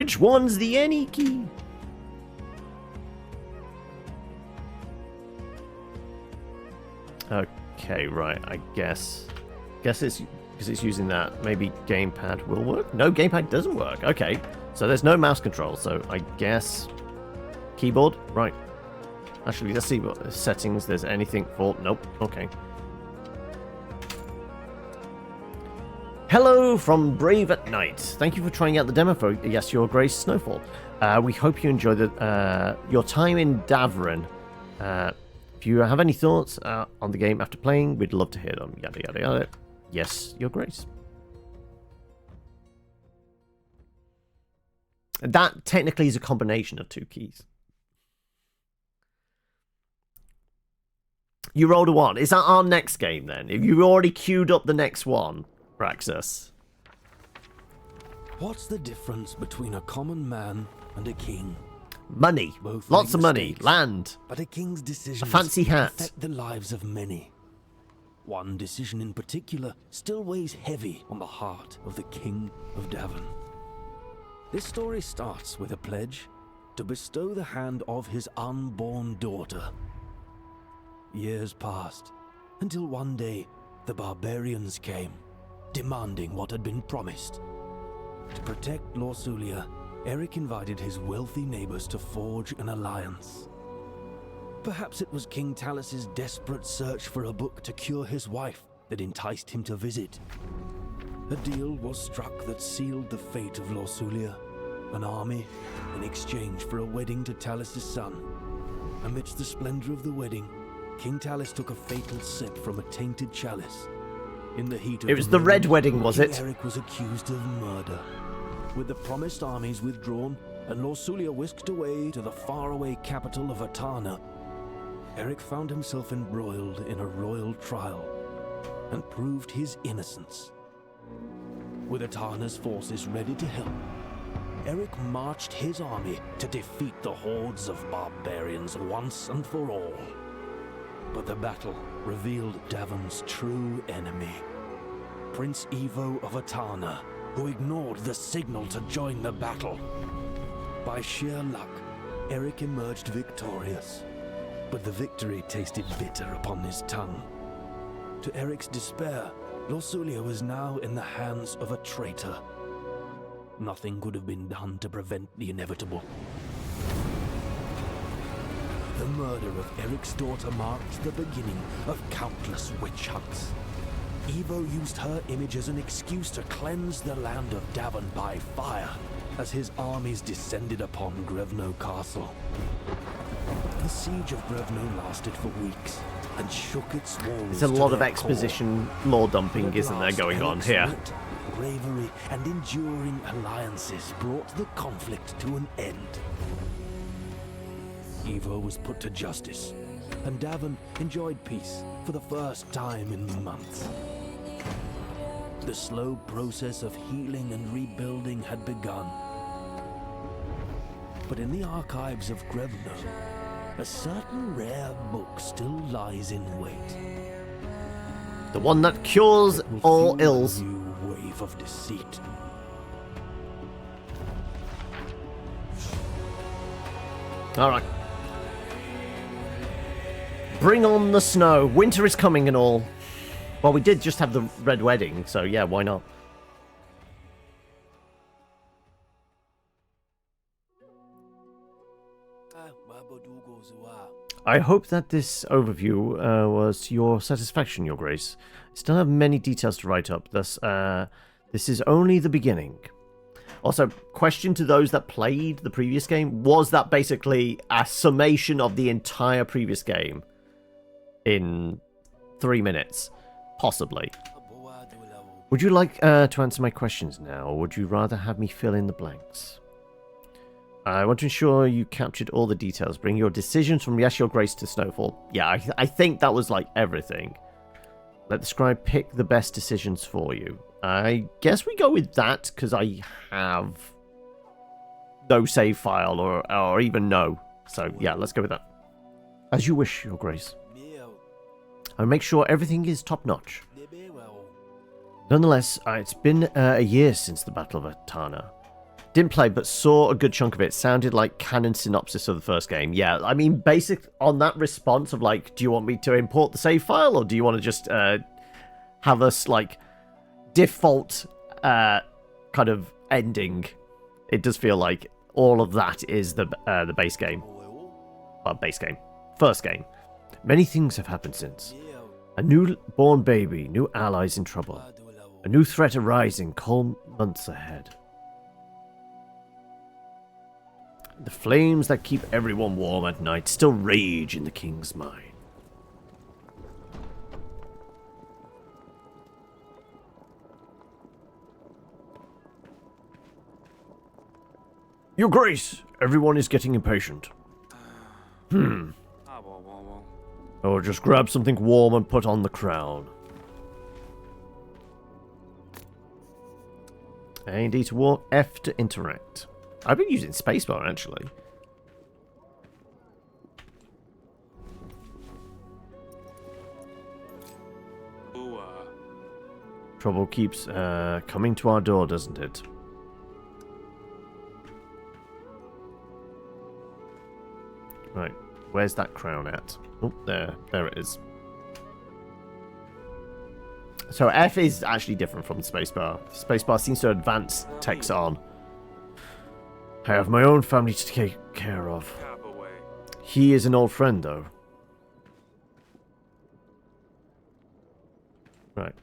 Which one's the any key? Okay, right, I guess it's because it's using that. Maybe gamepad will work? No, gamepad doesn't work. Okay, so there's no mouse control, so I guess keyboard? Right. Actually, let's see what settings there's anything for. Nope, okay. Hello from Brave at Night. Thank you for trying out the demo for Yes, Your Grace Snowfall. We hope you enjoy your time in Davran. If you have any thoughts on the game after playing, we'd love to hear them. Yada, yada, yada. Yes, Your Grace. That technically is a combination of two keys. You rolled a 1. Is that our next game then? If you already queued up the next one, Praxis. What's the difference between a common man and a king? Money. Both lots of money. states, Land. But a king's decisions a fancy hat. affect the lives of many. One decision in particular still weighs heavy on the heart of the King of Davon. This story starts with a pledge to bestow the hand of his unborn daughter. Years passed, until one day the barbarians came, demanding what had been promised. To protect Lorsulia, Eric invited his wealthy neighbors to forge an alliance. Perhaps it was King Talus's desperate search for a book to cure his wife that enticed him to visit. A deal was struck that sealed the fate of Lorsulia, an army in exchange for a wedding to Talus's son. Amidst the splendor of the wedding, King Talus took a fatal sip from a tainted chalice. In the heat of it was the Red Wedding, was it? Eric was accused of murder. With the promised armies withdrawn and Lorsulia whisked away to the faraway capital of Atana, Eric found himself embroiled in a royal trial and proved his innocence. With Atana's forces ready to help, Eric marched his army to defeat the hordes of barbarians once and for all. But the battle revealed Davon's true enemy, Prince Evo of Atana, who ignored the signal to join the battle. By sheer luck, Eric emerged victorious, but the victory tasted bitter upon his tongue. To Eric's despair, Lorsulia was now in the hands of a traitor. Nothing could have been done to prevent the inevitable. The murder of Eric's daughter marked the beginning of countless witch hunts. Evo used her image as an excuse to cleanse the land of Davon by fire as his armies descended upon Grevno Castle. The siege of Grevno lasted for weeks and shook its walls. There's a lot of exposition, lore dumping, isn't there, going on here? Bravery and enduring alliances brought the conflict to an end. Evo was put to justice, and Davon enjoyed peace for the first time in months. The slow process of healing and rebuilding had begun. But in the archives of Grevno, a certain rare book still lies in wait. The one that cures all ills. New wave of deceit. All right. Bring on the snow. Winter is coming and all. Well, we did just have the Red Wedding, so yeah, why not? I hope that this overview was to your satisfaction, Your Grace. I still have many details to write up, thus this is only the beginning. Also, question to those that played the previous game, was that basically a summation of the entire previous game in 3 minutes? Possibly. Would you like to answer my questions now, or would you rather have me fill in the blanks? I want to ensure you captured all the details. Bring your decisions from Yes, Your Grace to Snowfall. Yeah, I think that was like everything. Let the scribe pick the best decisions for you. I guess we go with that, because I have no save file, or even no. So yeah, let's go with that. As you wish, Your Grace. I'll make sure everything is top-notch. Nonetheless, it's been a year since the Battle of Atana. Didn't play, but saw a good chunk of it. Sounded like canon synopsis of the first game. Yeah, I mean, basic on that response of like, do you want me to import the save file, or do you want to just have us like default kind of ending? It does feel like all of that is the base game. Well, base game. First game. Many things have happened since. A newborn baby, new allies in trouble. A new threat arising, cold months ahead. The flames that keep everyone warm at night still rage in the king's mind. Your Grace, everyone is getting impatient. Oh, just grab something warm and put on the crown. A D to walk, F to interact. I've been using spacebar, actually. Trouble keeps coming to our door, doesn't it? Right, where's that crown at? Oh, there it is. So F is actually different from the spacebar. Spacebar seems to advance text on. I have my own family to take care of. He is an old friend, though. Right.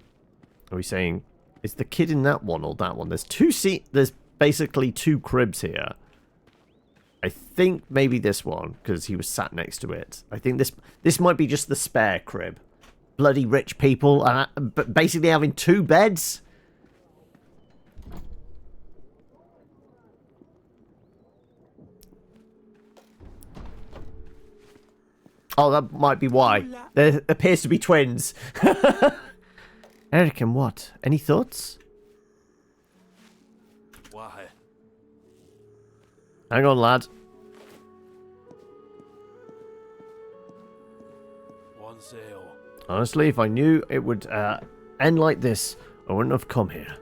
Are we saying, is the kid in that one or that one? There's there's basically two cribs here. I think maybe this one, because he was sat next to it. I think this might be just the spare crib. Bloody rich people, but basically having two beds. Oh, that might be why. There appears to be twins. Eric, and what? Any thoughts? Hang on, lad. Honestly, if I knew it would end like this, I wouldn't have come here.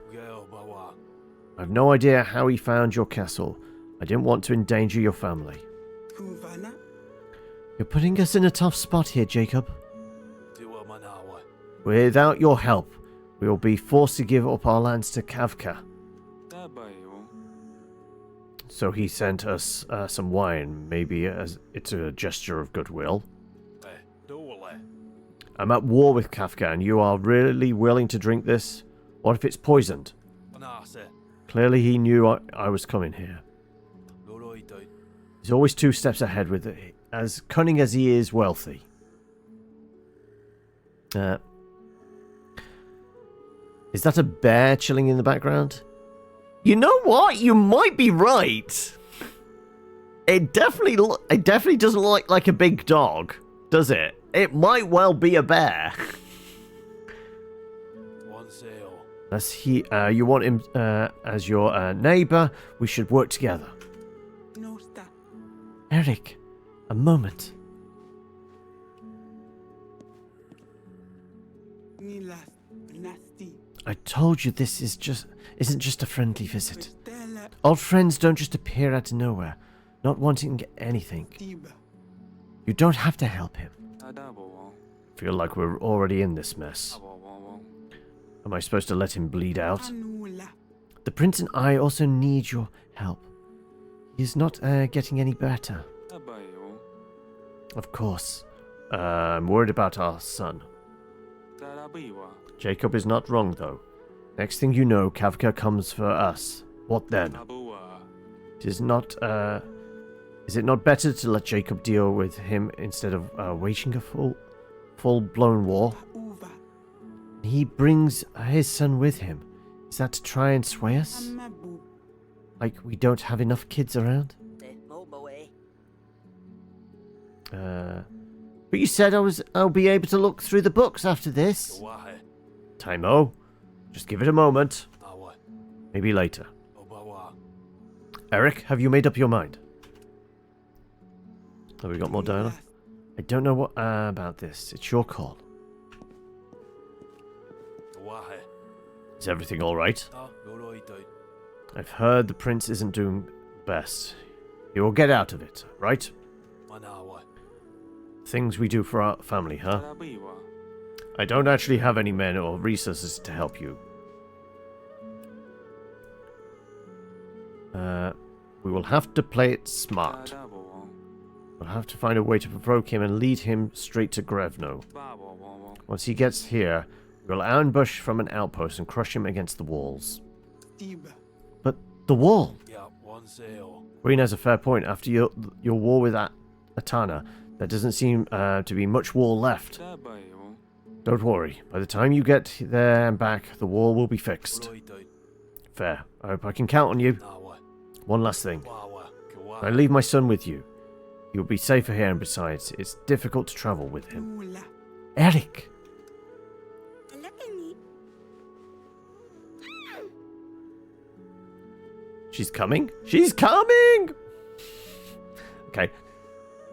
I have no idea how he found your castle. I didn't want to endanger your family. You're putting us in a tough spot here, Jacob. Without your help, we will be forced to give up our lands to Kafka. So he sent us some wine, maybe as it's a gesture of goodwill. I'm at war with Kafka, and you are really willing to drink this? What if it's poisoned? Clearly he knew I was coming here. He's always 2 steps ahead with it, as cunning as he is wealthy. Is that a bear chilling in the background? You know what? You might be right. It definitely doesn't look like a big dog, does it? It might well be a bear. You want him as your neighbor? We should work together. Eric, a moment. I told you this isn't just a friendly visit. Old friends don't just appear out of nowhere, not wanting anything. You don't have to help him. Feel like we're already in this mess. Am I supposed to let him bleed out? The prince and I also need your help. He's not getting any better. Of course. I'm worried about our son. Jacob is not wrong, though. Next thing you know, Kafka comes for us. What then? Is it not better to let Jacob deal with him instead of waging a full-blown war? He brings his son with him. Is that to try and sway us? Like we don't have enough kids around? But you said I'll be able to look through the books after this. Taimo, just give it a moment. Maybe later. Eric, have you made up your mind? Have we got more dialogue? I don't know what about this. It's your call. Is everything all right? I've heard the prince isn't doing best. He will get out of it, right? Things we do for our family, huh? I don't actually have any men or resources to help you. We will have to play it smart. We'll have to find a way to provoke him and lead him straight to Grevno. Once he gets here, we'll ambush from an outpost and crush him against the walls. But the wall? Green has a fair point. After your war with Atana, there doesn't seem to be much wall left. Don't worry. By the time you get there and back, the wall will be fixed. Fair. I hope I can count on you. One last thing. I leave my son with you. You'll be safer here, and besides, it's difficult to travel with him. Eric! She's coming? She's coming! Okay.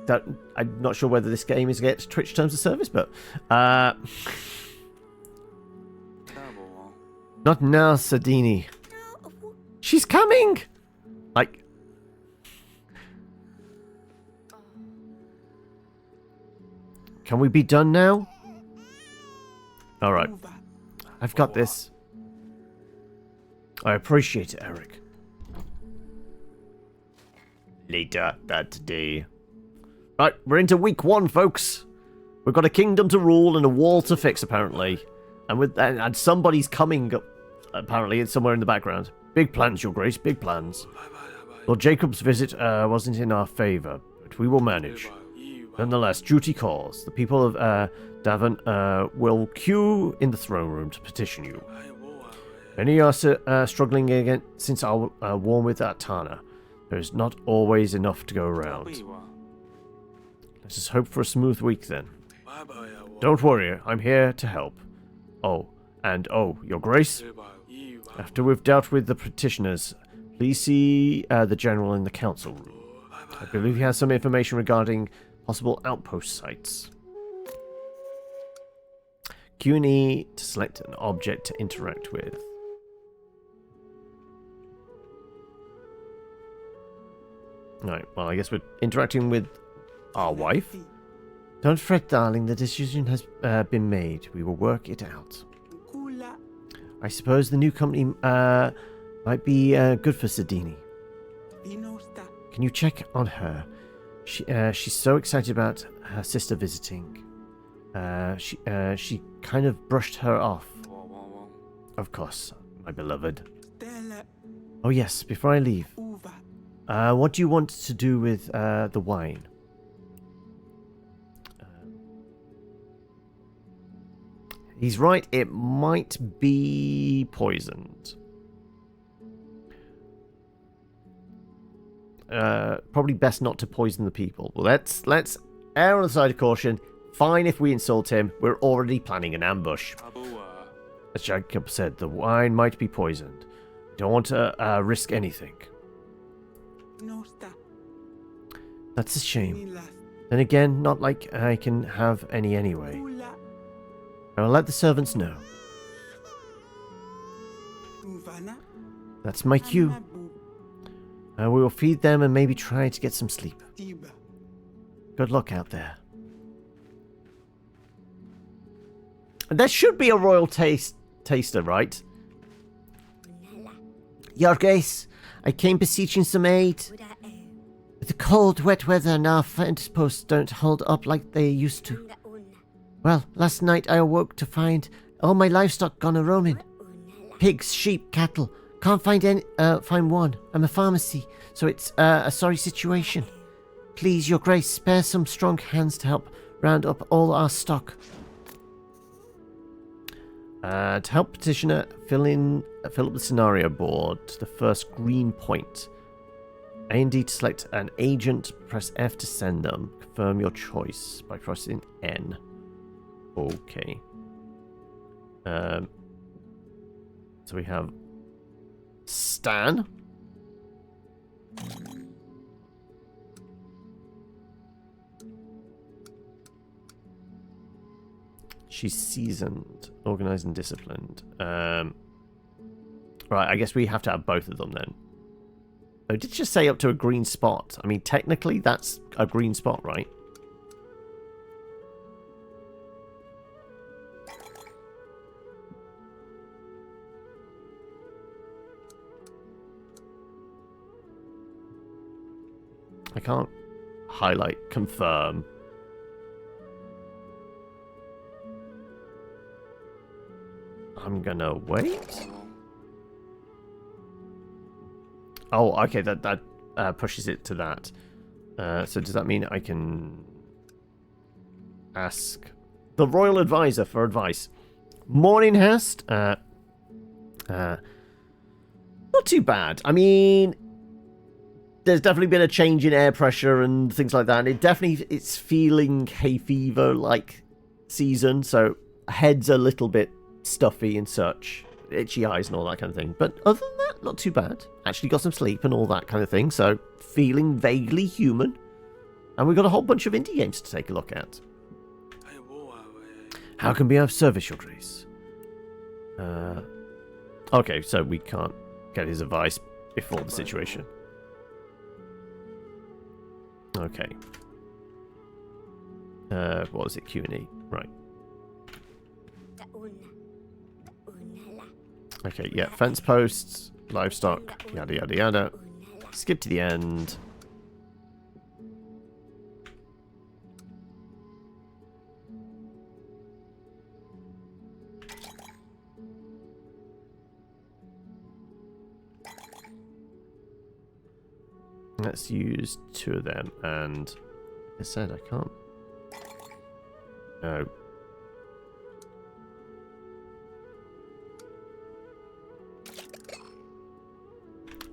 I'm not sure whether this game is against Twitch terms of service, but... Not now, Sadini. She's coming! Like... Can we be done now? Alright. I've got this. I appreciate it, Eric. Later that day. Right, we're into week 1, folks. We've got a kingdom to rule and a wall to fix, apparently. And somebody's coming up, apparently. It's somewhere in the background. Big plans, Your Grace, big plans. Lord Jacob's visit wasn't in our favour, but we will manage. Nonetheless, duty calls. The people of Davin will queue in the throne room to petition you. Many are struggling again since our war with Atana. There is not always enough to go around. Let us hope for a smooth week then. Don't worry, I'm here to help. Your Grace, after we've dealt with the petitioners, please see the General in the council room. I believe he has some information regarding possible outpost sites. Q&E to select an object to interact with. Right, well, I guess we're interacting with our wife. Don't fret, darling. The decision has been made. We will work it out. I suppose the new company might be good for Sadini. Can you check on her? She's so excited about her sister visiting. She kind of brushed her off. Of course, my beloved. Oh yes, before I leave. What do you want to do with the wine? He's right, it might be poisoned. Probably best not to poison the people. Well, let's err on the side of caution. Fine if we insult him. We're already planning an ambush. As Jacob said, the wine might be poisoned. Don't want to risk anything. That's a shame. Then again, not like I can have any anyway. I'll let the servants know. That's my cue. We will feed them and maybe try to get some sleep. Good luck out there. There should be a royal taster, right? Your Grace, I came beseeching some aid. With the cold, wet weather and our fence posts don't hold up like they used to. Well, last night I awoke to find all my livestock gone a-roaming. Pigs, sheep, cattle. Can't find one. I'm a pharmacy, so it's a sorry situation. Please, Your Grace, spare some strong hands to help round up all our stock. To help petitioner fill up the scenario board to the first green point. A and D to select an agent, press F to send them. Confirm your choice by pressing N. Okay. So we have Stan. She's seasoned, organized and disciplined. Right, I guess we have to have both of them then. Oh, did it just say up to a green spot? I mean, technically, that's a green spot, right? I can't highlight confirm. I'm gonna wait. Oh, okay, that pushes it to that. So does that mean I can ask the royal advisor for advice? Morning, Hast. Not too bad. I mean, there's definitely been a change in air pressure and things like that. And it's feeling hay fever like season, so head's a little bit stuffy and such, itchy eyes and all that kind of thing. But other than that, not too bad. Actually got some sleep and all that kind of thing, so feeling vaguely human. And we've got a whole bunch of indie games to take a look at. How can we have service, Your Grace? Okay, so we can't get his advice before the situation. Okay. What was it? Q&E. Right. Okay, yeah. Fence posts, livestock, yada yada yada. Skip to the end. Let's use 2 of them, and like I said, I can't. No.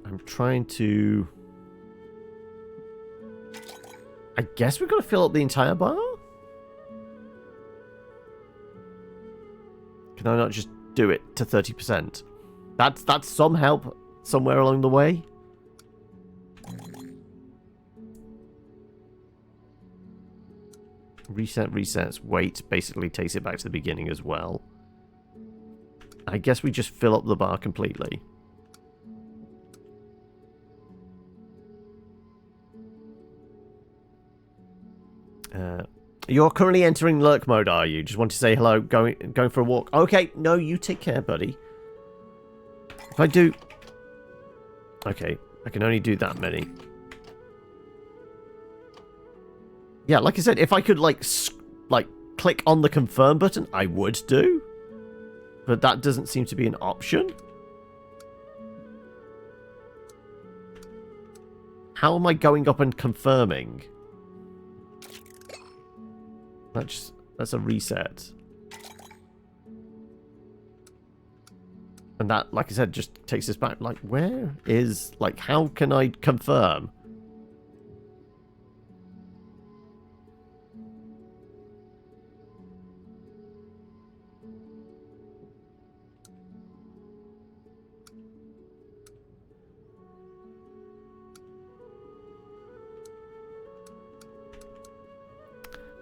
I'm trying to. I guess we've got to fill up the entire bar? Can I not just do it to 30%? That's some help somewhere along the way. Reset, resets, wait, basically takes it back to the beginning as well. I guess we just fill up the bar completely. You're currently entering lurk mode, are you? Just want to say hello, going for a walk. Okay, no, you take care, buddy. If I do... Okay, I can only do that many. Yeah, like I said, if I could, like, click on the confirm button, I would do. But that doesn't seem to be an option. How am I going up and confirming? That's a reset. And that, like I said, just takes us back. Like, where is... Like, how can I confirm?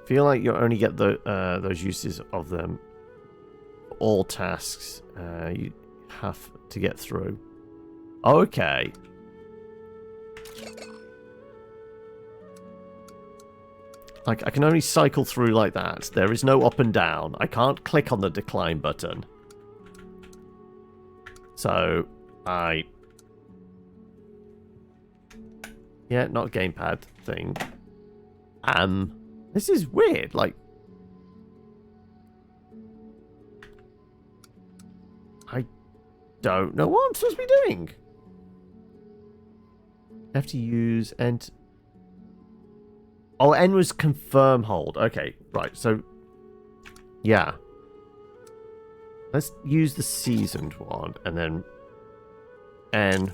Feel like you only get the those uses of them. All tasks you have to get through. Okay. Like, I can only cycle through like that. There is no up and down. I can't click on the decline button. So, yeah, not a gamepad thing. This is weird, like... I don't know what I'm supposed to be doing. I have to use and... Oh, N was confirm hold. Okay, right, so... Yeah. Let's use the seasoned one, and then... N.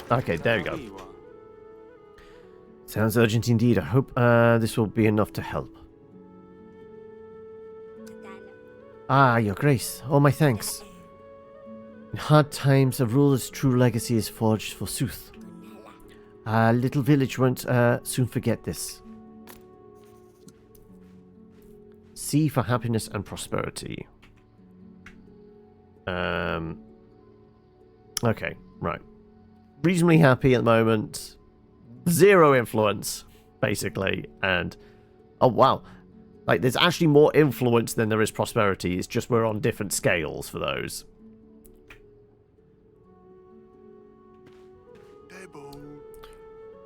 Okay, there we go. Sounds urgent indeed. I hope this will be enough to help. Ah, Your Grace. All my thanks. In hard times, a ruler's true legacy is forged forsooth. Our little village won't soon forget this. C for happiness and prosperity. Okay, right. Reasonably happy at the moment. Zero influence, basically. And, oh wow. Like, there's actually more influence than there is prosperity. It's just we're on different scales for those.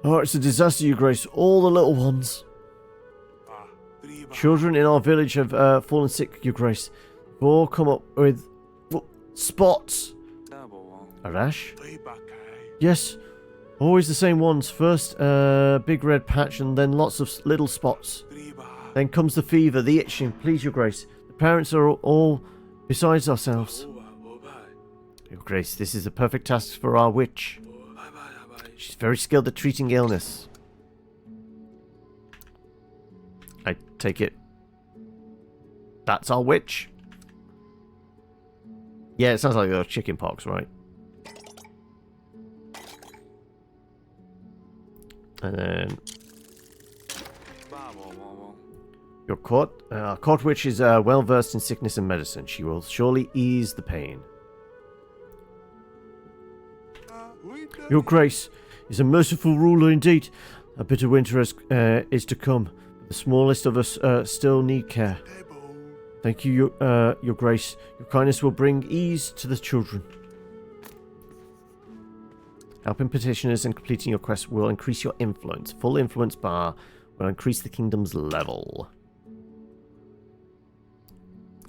Oh, it's a disaster, Your Grace. All the little ones. Children in our village have fallen sick, Your Grace. They've all come up with spots. A rash? Yes. Always the same ones. First, big red patch and then lots of little spots. Then comes the fever, the itching. Please, Your Grace. The parents are all besides ourselves. Your Grace, this is the perfect task for our witch. She's very skilled at treating illness. I take it that's our witch? Yeah, it sounds like they're chicken pox, right? And then your court witch is well versed in sickness and medicine. She will surely ease the pain. Your Grace is a merciful ruler indeed. A bitter winter is to come. The smallest of us still need care. Thank you, Your Grace. Your kindness will bring ease to the children. Helping petitioners and completing your quest will increase your influence. Full influence bar will increase the kingdom's level.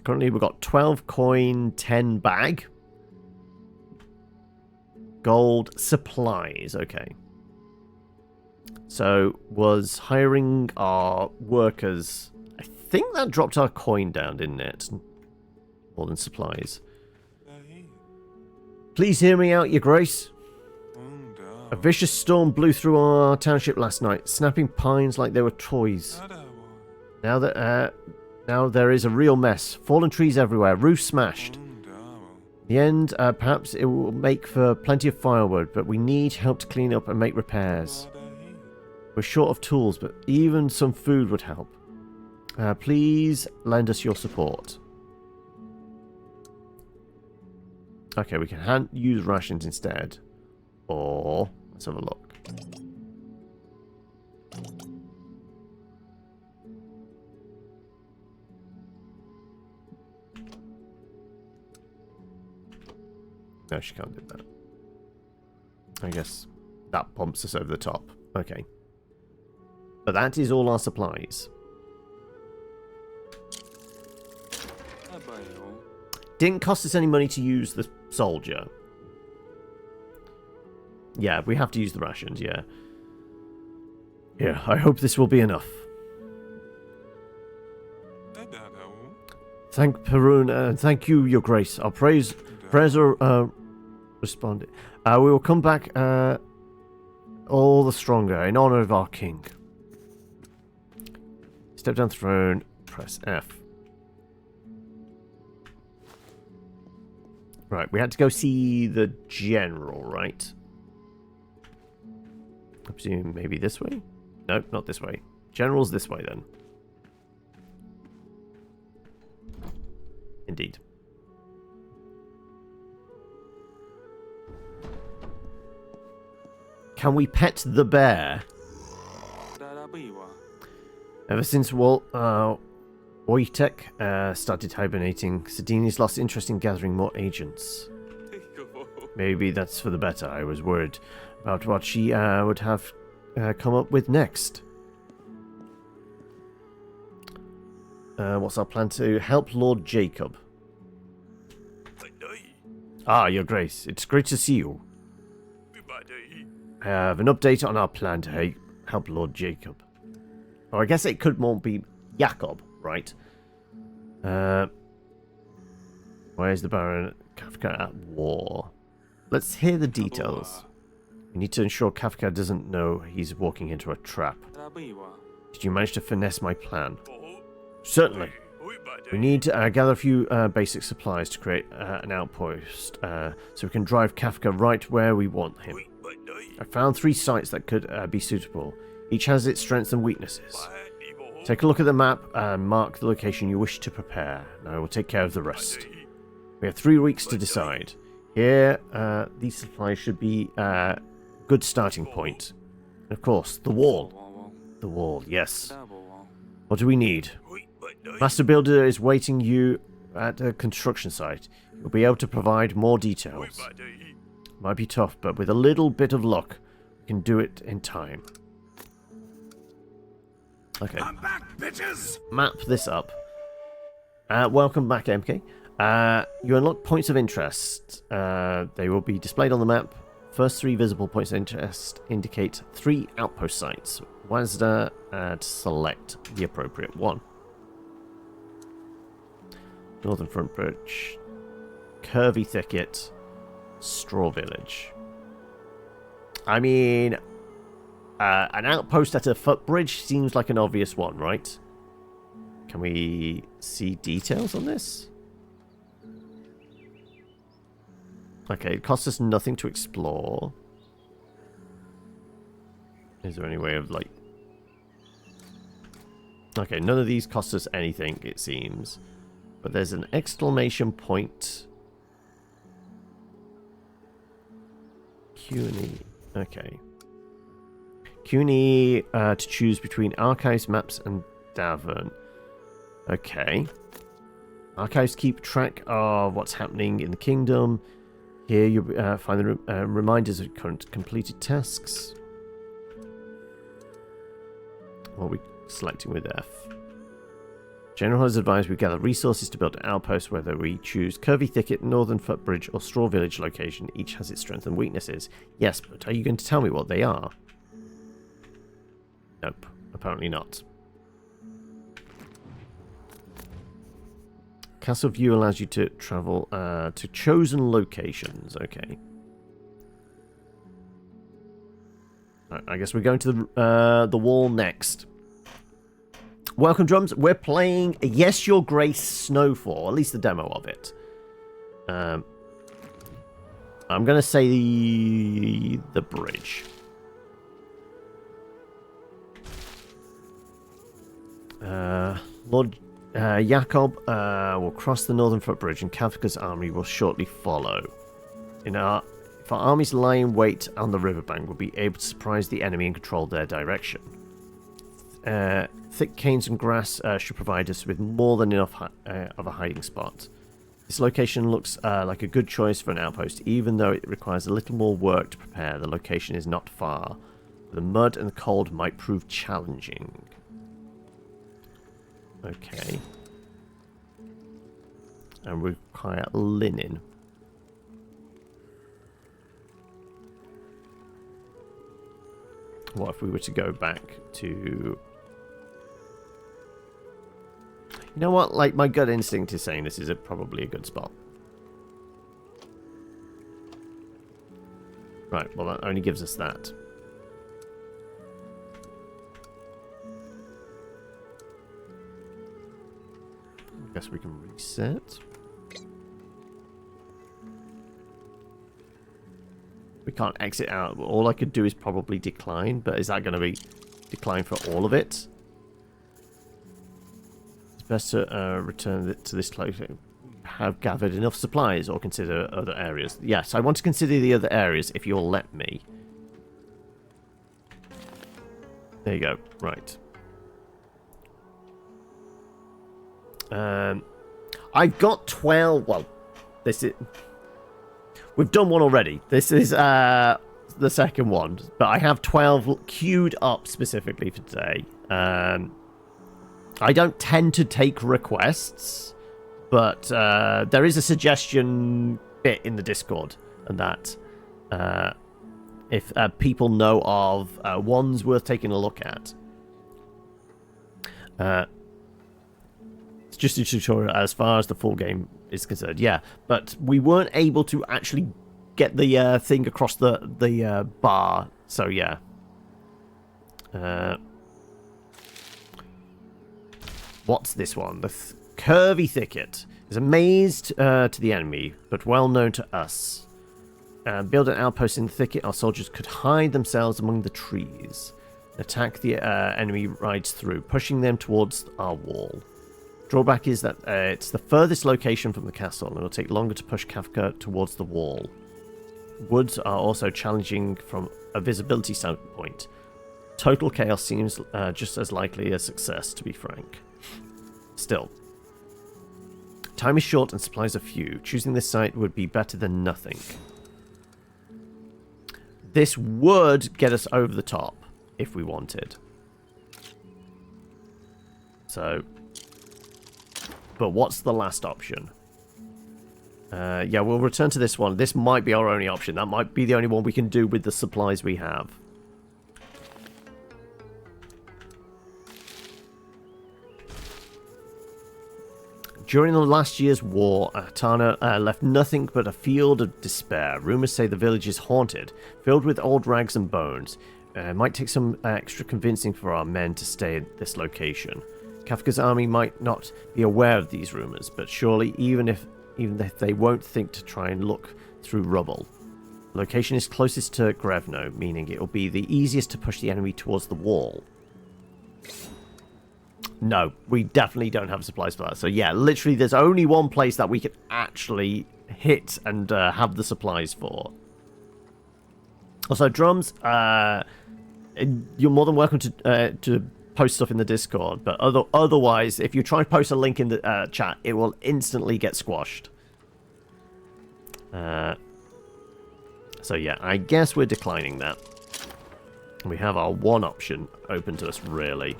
Currently, we've got 12 coin, 10 bag. Gold supplies, okay. So, was hiring our workers... I think that dropped our coin down, didn't it? More than supplies. Please hear me out, Your Grace. A vicious storm blew through our township last night, snapping pines like they were toys. Now there is a real mess. Fallen trees everywhere, roofs smashed. In the end, perhaps it will make for plenty of firewood, but we need help to clean up and make repairs. We're short of tools, but even some food would help. Please lend us your support. Okay, we can use rations instead. Or, let's have a look. No, she can't do that. I guess that pumps us over the top. Okay. But that is all our supplies. Didn't cost us any money to use the soldier. Yeah, we have to use the rations, yeah. Yeah, I hope this will be enough. Thank Perun, and thank you, Your Grace. Our prayers are responded. We will come back all the stronger in honor of our king. Step down throne, press F. Right, we had to go see the general, right? I presume maybe this way? No, not this way. General's this way then. Indeed. Can we pet the bear? Ever since Wojtek started hibernating, Sedini's lost interest in gathering more agents. Maybe that's for the better. I was worried about what she would have come up with next. What's our plan to help Lord Jacob? Ah, Your Grace. It's great to see you. I have an update on our plan to help Lord Jacob. Or I guess it could more be Jacob, right? Where's the Baron Kafka at war? Let's hear the details. We need to ensure Kafka doesn't know he's walking into a trap. Did you manage to finesse my plan? Certainly. We need to gather a few basic supplies to create an outpost so we can drive Kafka right where we want him. I found 3 sites that could be suitable. Each has its strengths and weaknesses. Take a look at the map and mark the location you wish to prepare, and I will take care of the rest. We have 3 weeks to decide. Here, these supplies should be a good starting point. And of course, the wall. The wall, yes. What do we need? Master Builder is waiting you at a construction site. You'll be able to provide more details. Might be tough, but with a little bit of luck, we can do it in time. Okay. I'm back, bitches! Map this up. Welcome back, MK. You unlock points of interest. They will be displayed on the map. First 3 visible points of interest indicate 3 outpost sites. WASD and select the appropriate one. Northern Front Bridge, Curvy Thicket, Straw Village. I mean, an outpost at a footbridge seems like an obvious one, right? Can we see details on this? Okay, it costs us nothing to explore. Is there any way of, like... Okay, none of these cost us anything, it seems. But there's an exclamation point. CUNY. Okay. CUNY to choose between Archives, Maps, and Davern. Okay. Archives keep track of what's happening in the kingdom. Here you find the reminders of current completed tasks. What are we selecting with F? General has advised we gather resources to build an outpost, whether we choose Curvy Thicket, Northern Footbridge, or Straw Village location. Each has its strengths and weaknesses. Yes, but are you going to tell me what they are? Nope, apparently not. Castle View allows you to travel to chosen locations. Okay. I guess we're going to the wall next. Welcome, Drums. We're playing Yes, Your Grace Snowfall, at least the demo of it. I'm going to say the bridge. Lord Jakob will cross the northern footbridge and Kafka's army will shortly follow. If our armies lie in wait on the riverbank, we'll be able to surprise the enemy and control their direction. Thick canes and grass should provide us with more than enough of a hiding spot. This location looks like a good choice for an outpost, even though it requires a little more work to prepare. The location is not far. The mud and the cold might prove challenging. Okay. And we require linen. What if we were to go back to... You know what? Like, my gut instinct is saying this is probably a good spot. Right, well, that only gives us that. I guess we can reset. We can't exit out. All I could do is probably decline, but is that going to be decline for all of it? It's best to return to this location. Have gathered enough supplies or consider other areas. Yes, I want to consider the other areas if you'll let me. There you go. Right. I've got 12. Well, this is... We've done one already. This is the second one. But I have 12 queued up specifically for today. I don't tend to take requests. But there is a suggestion bit in the Discord. And that if people know of ones worth taking a look at. It's just a tutorial as far as the full game is concerned, yeah. But we weren't able to actually get the thing across the bar, so yeah. What's this one? The Curvy Thicket is a maze to the enemy, but well known to us. Build an outpost in the thicket. Our soldiers could hide themselves among the trees. Attack the enemy rides through, pushing them towards our wall. Drawback is that it's the furthest location from the castle, and it will take longer to push Kafka towards the wall. Woods are also challenging from a visibility standpoint. Total chaos seems just as likely as success, to be frank. Still, time is short and supplies are few. Choosing this site would be better than nothing. This would get us over the top if we wanted. So, but what's the last option? Yeah, we'll return to this one. This might be our only option. That might be the only one we can do with the supplies we have. During the last year's war, Atana left nothing but a field of despair. Rumors say the village is haunted, filled with old rags and bones. It might take some extra convincing for our men to stay at this location. Kafka's army might not be aware of these rumors, but surely even if they won't think to try and look through rubble. The location is closest to Grevno, meaning it will be the easiest to push the enemy towards the wall. No, we definitely don't have supplies for that. So yeah, literally there's only one place that we can actually hit and have the supplies for. Also, drums, you're more than welcome to post stuff in the Discord, but otherwise, if you try and post a link in the chat, it will instantly get squashed. So yeah, I guess we're declining that. We have our one option open to us, really.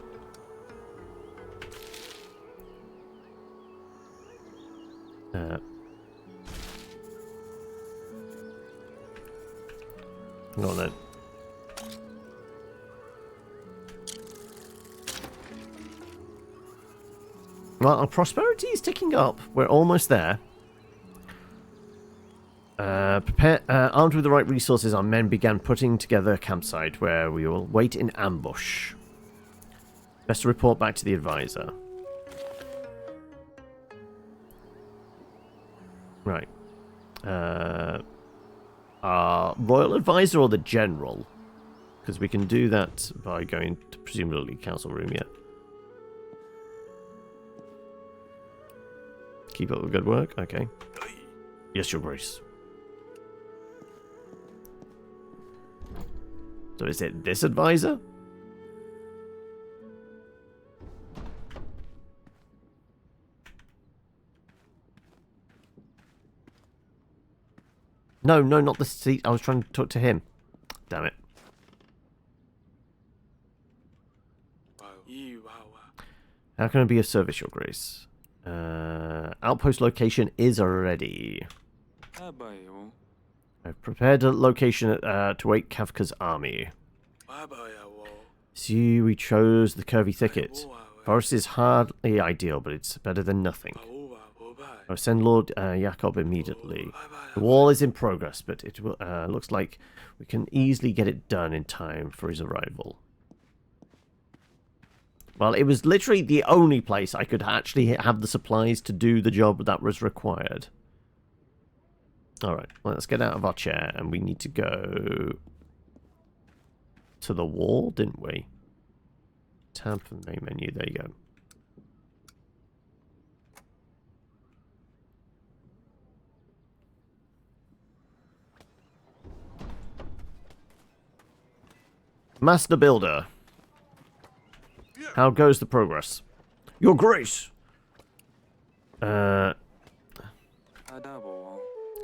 Hang on then. Well, our prosperity is ticking up. We're almost there. Armed with the right resources, our men began putting together a campsite where we will wait in ambush. Best to report back to the advisor. Right. Our royal advisor or the general? Because we can do that by going to presumably council room, yeah. Keep up the good work, okay. Yes, your grace. So is it this advisor? No, not the seat. I was trying to talk to him. Damn it. How can I be of service, your grace? Outpost location is ready. I've prepared a location to wait Kafka's army. See, we chose the curvy thicket. Forest is hardly ideal, but it's better than nothing. I'll send Lord Jakob immediately. The wall is in progress, but it looks like we can easily get it done in time for his arrival. Well, it was literally the only place I could actually have the supplies to do the job that was required. Alright, well, let's get out of our chair, and we need to go to the wall, didn't we? Tab from the main menu, there you go. Master Builder. How goes the progress? Your grace! It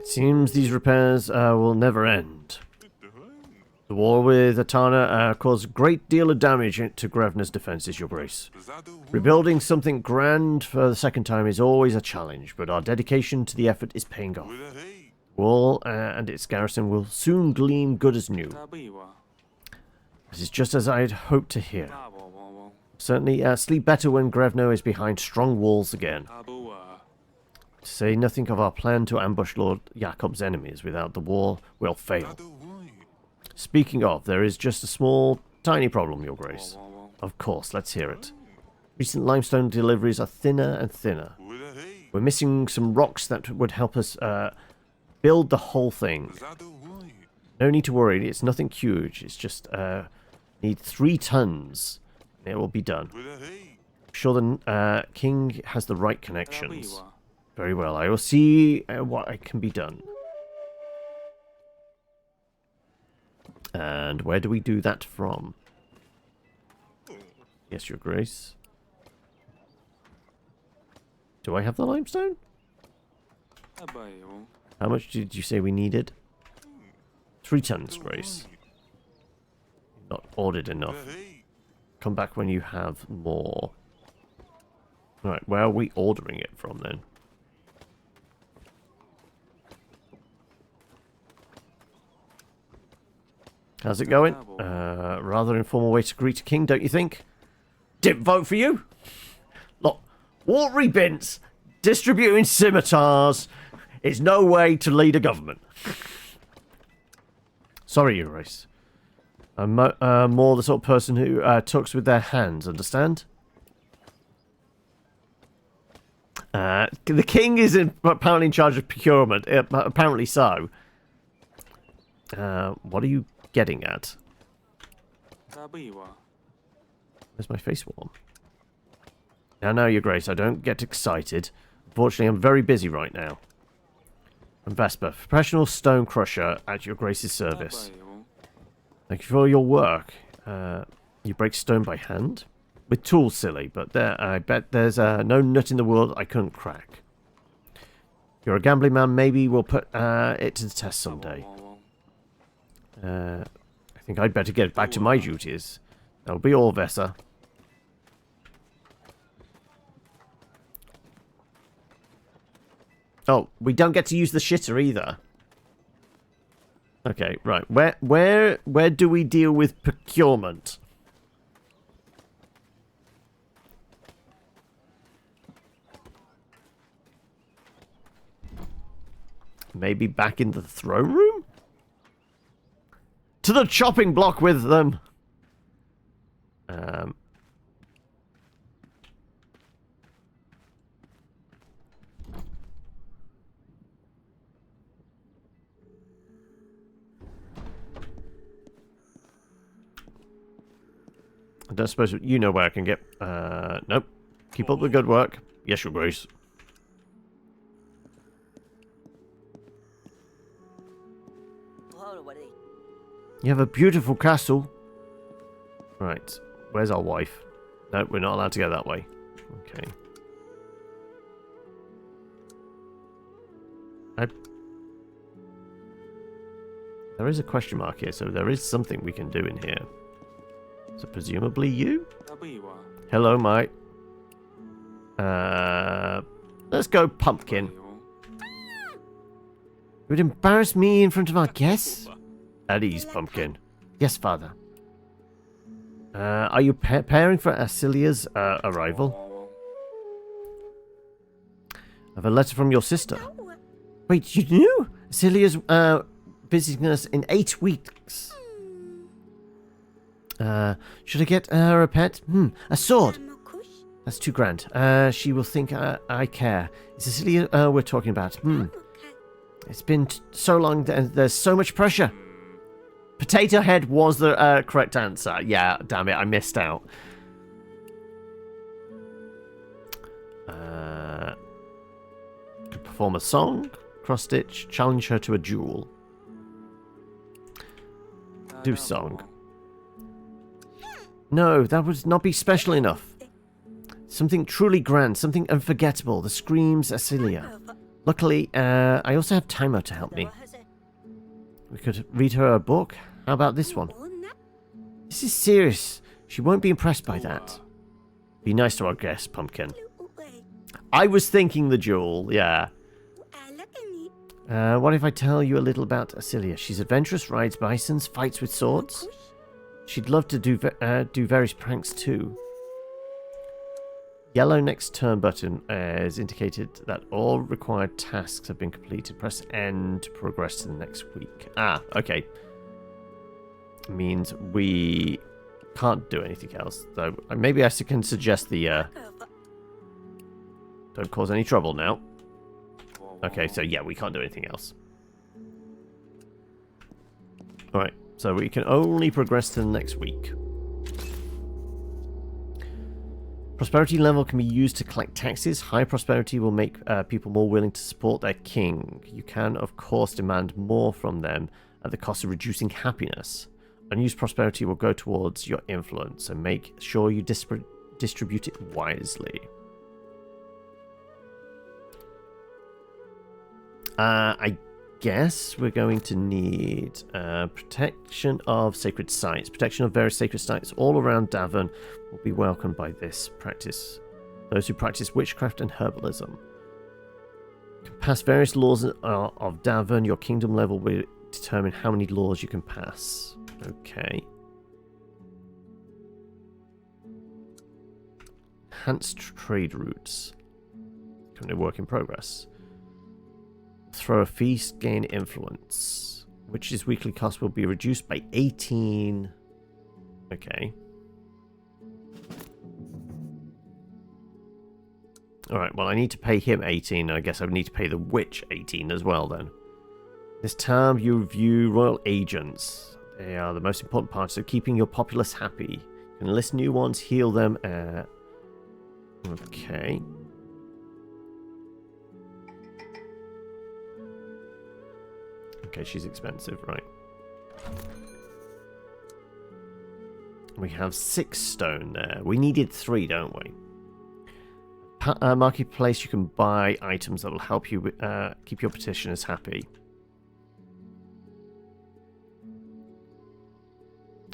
seems these repairs will never end. The war with Atana caused a great deal of damage to Grevna's defenses, your grace. Rebuilding something grand for the second time is always a challenge, but our dedication to the effort is paying off. The wall and its garrison will soon gleam good as new. This is just as I had hoped to hear. Certainly sleep better when Grevno is behind strong walls again. To say nothing of our plan to ambush Lord Jakob's enemies. Without the wall, we'll fail. Speaking of, there is just a small, tiny problem, your grace. Of course, let's hear it. Recent limestone deliveries are thinner and thinner. We're missing some rocks that would help us build the whole thing. No need to worry, it's nothing huge. It's just need 3 tons. It will be done. sure the king has the right connections. Very well. I will see what can be done. And where do we do that from? Yes, Your Grace. Do I have the limestone? How much did you say we needed? 3 tons, Grace. Not ordered enough. Come back when you have more. Right, where are we ordering it from then? How's it going? Rather informal way to greet a king, don't you think? Didn't vote for you? Look, watery bins, distributing scimitars is no way to lead a government. Sorry, Your Grace. I'm more the sort of person who talks with their hands, understand? The king is apparently in charge of procurement. Apparently so. What are you getting at? Where's my face warm? Now, Your Grace, I don't get excited. Unfortunately, I'm very busy right now. I'm Vesper, professional stone crusher at Your Grace's service. Thank you for your work. You break stone by hand? With tools, silly, but I bet there's no nut in the world I couldn't crack. You're a gambling man, maybe we'll put it to the test someday. I think I'd better get back to my duties. That'll be all, Vesa. Oh, we don't get to use the shitter either. Okay, right. Where do we deal with procurement? Maybe back in the throne room? To the chopping block with them! I don't suppose you know where I can get... nope. Keep up the good work. Yes, Your Grace. You have a beautiful castle. Right. Where's our wife? No, we're not allowed to go that way. Okay. There is a question mark here, so there is something we can do in here. So presumably you? Hello, mate. Let's go pumpkin. You would embarrass me in front of our guests? At ease, pumpkin. Yes, father. Are you preparing for Acilia's arrival? I have a letter from your sister. Wait, you knew? Acilia's visiting us in 8 weeks. Should I get her a pet? A sword. That's too grand. She will think I care. It's Acilia we're talking about. It's been so long and there's so much pressure. Potato Head was the correct answer. Yeah, damn it, I missed out. Could perform a song, cross-stitch, challenge her to a duel. Do song. No, that would not be special enough. Something truly grand, something unforgettable. The screams Acilia. Luckily, I also have Timo to help me. We could read her a book. How about this one? This is serious. She won't be impressed by that. Be nice to our guest, Pumpkin. I was thinking the jewel, yeah. What if I tell you a little about Acilia? She's adventurous, rides bisons, fights with swords. She'd love to do various pranks too. Yellow next turn button has indicated that all required tasks have been completed. Press N to progress to the next week. Ah, okay. Means we can't do anything else. Though maybe I can suggest the don't cause any trouble now. Okay, so yeah, we can't do anything else. Alright, so we can only progress to the next week. Prosperity level can be used to collect taxes. High prosperity will make people more willing to support their king. You can, of course, demand more from them at the cost of reducing happiness. Unused prosperity will go towards your influence, so make sure you distribute it wisely. I guess we're going to need protection of sacred sites. Protection of various sacred sites all around Davern will be welcomed by this practice. Those who practice witchcraft and herbalism can pass various laws of Davern. Your kingdom level will determine how many laws you can pass. Okay. Enhanced trade routes. Currently work in progress. Throw a feast, gain influence. Witch's weekly cost will be reduced by 18. Okay. Alright, well I need to pay him 18. I guess I would need to pay the witch 18 as well then. This time you review royal agents. They are the most important part of keeping your populace happy. You can enlist new ones, heal them. Okay. Okay, she's expensive, right. We have 6 stone there. We needed 3, don't we? Marketplace, you can buy items that will help you keep your petitioners happy.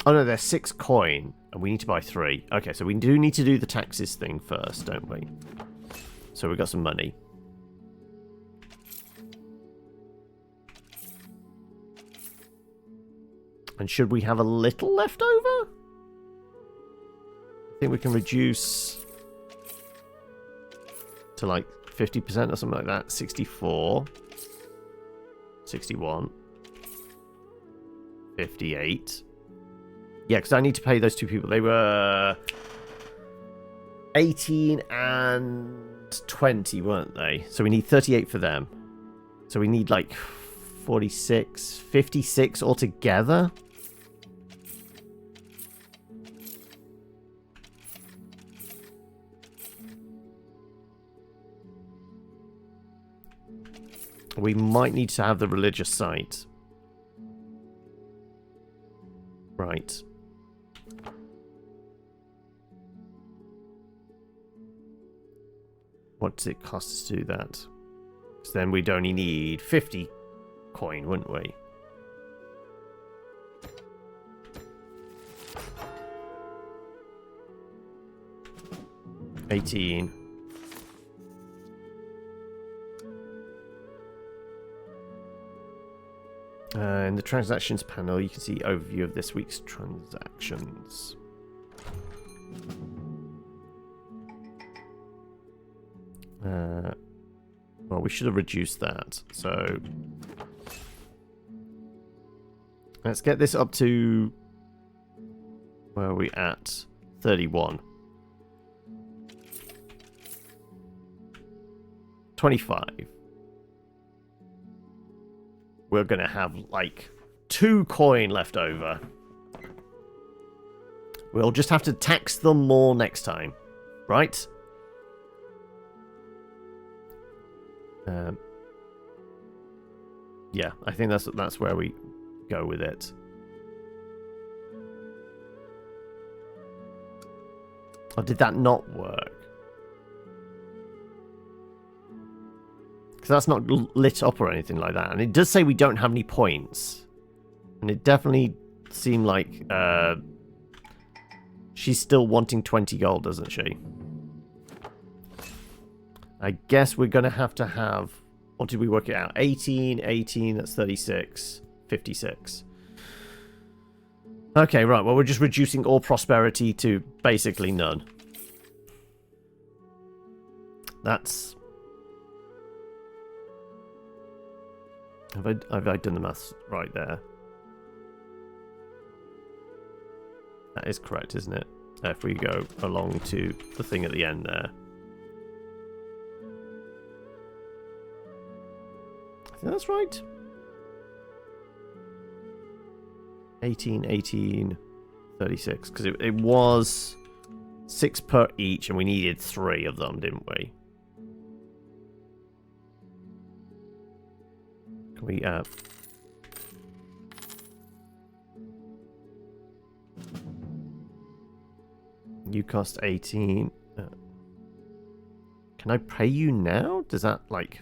Oh no, they're 6 coin, and we need to buy 3. Okay, so we do need to do the taxes thing first, don't we? So we got some money. And should we have a little left over? I think we can reduce to like 50% or something like that. 64. 61. 58. Yeah, because I need to pay those 2 people. They were 18 and 20, weren't they? So we need 38 for them. So we need like 46, 56 altogether. We might need to have the religious site. Right. What does it cost us to do that? Because then we'd only need 50 coin, wouldn't we? $18. In the transactions panel, you can see overview of this week's transactions. Well, we should have reduced that. So let's get this up to where are we at? 31. 25. We're going to have like 2 coin left over. We'll just have to tax them more next time, right? Yeah, I think that's where we go with it. Or did that not work? Because that's not lit up or anything like that. And it does say we don't have any points. And it definitely seemed like she's still wanting 20 gold, doesn't she? I guess we're going to have... What did we work it out? 18, 18, that's 36, 56. Okay, right. Well, we're just reducing all prosperity to basically none. That's... Have I done the maths right there? That is correct, isn't it? If we go along to the thing at the end there. I think that's right. 18, 18, 36. Because it was 6 per each, and we needed 3 of them, didn't we? Can we, you cost 18. Can I pay you now? Does that, like...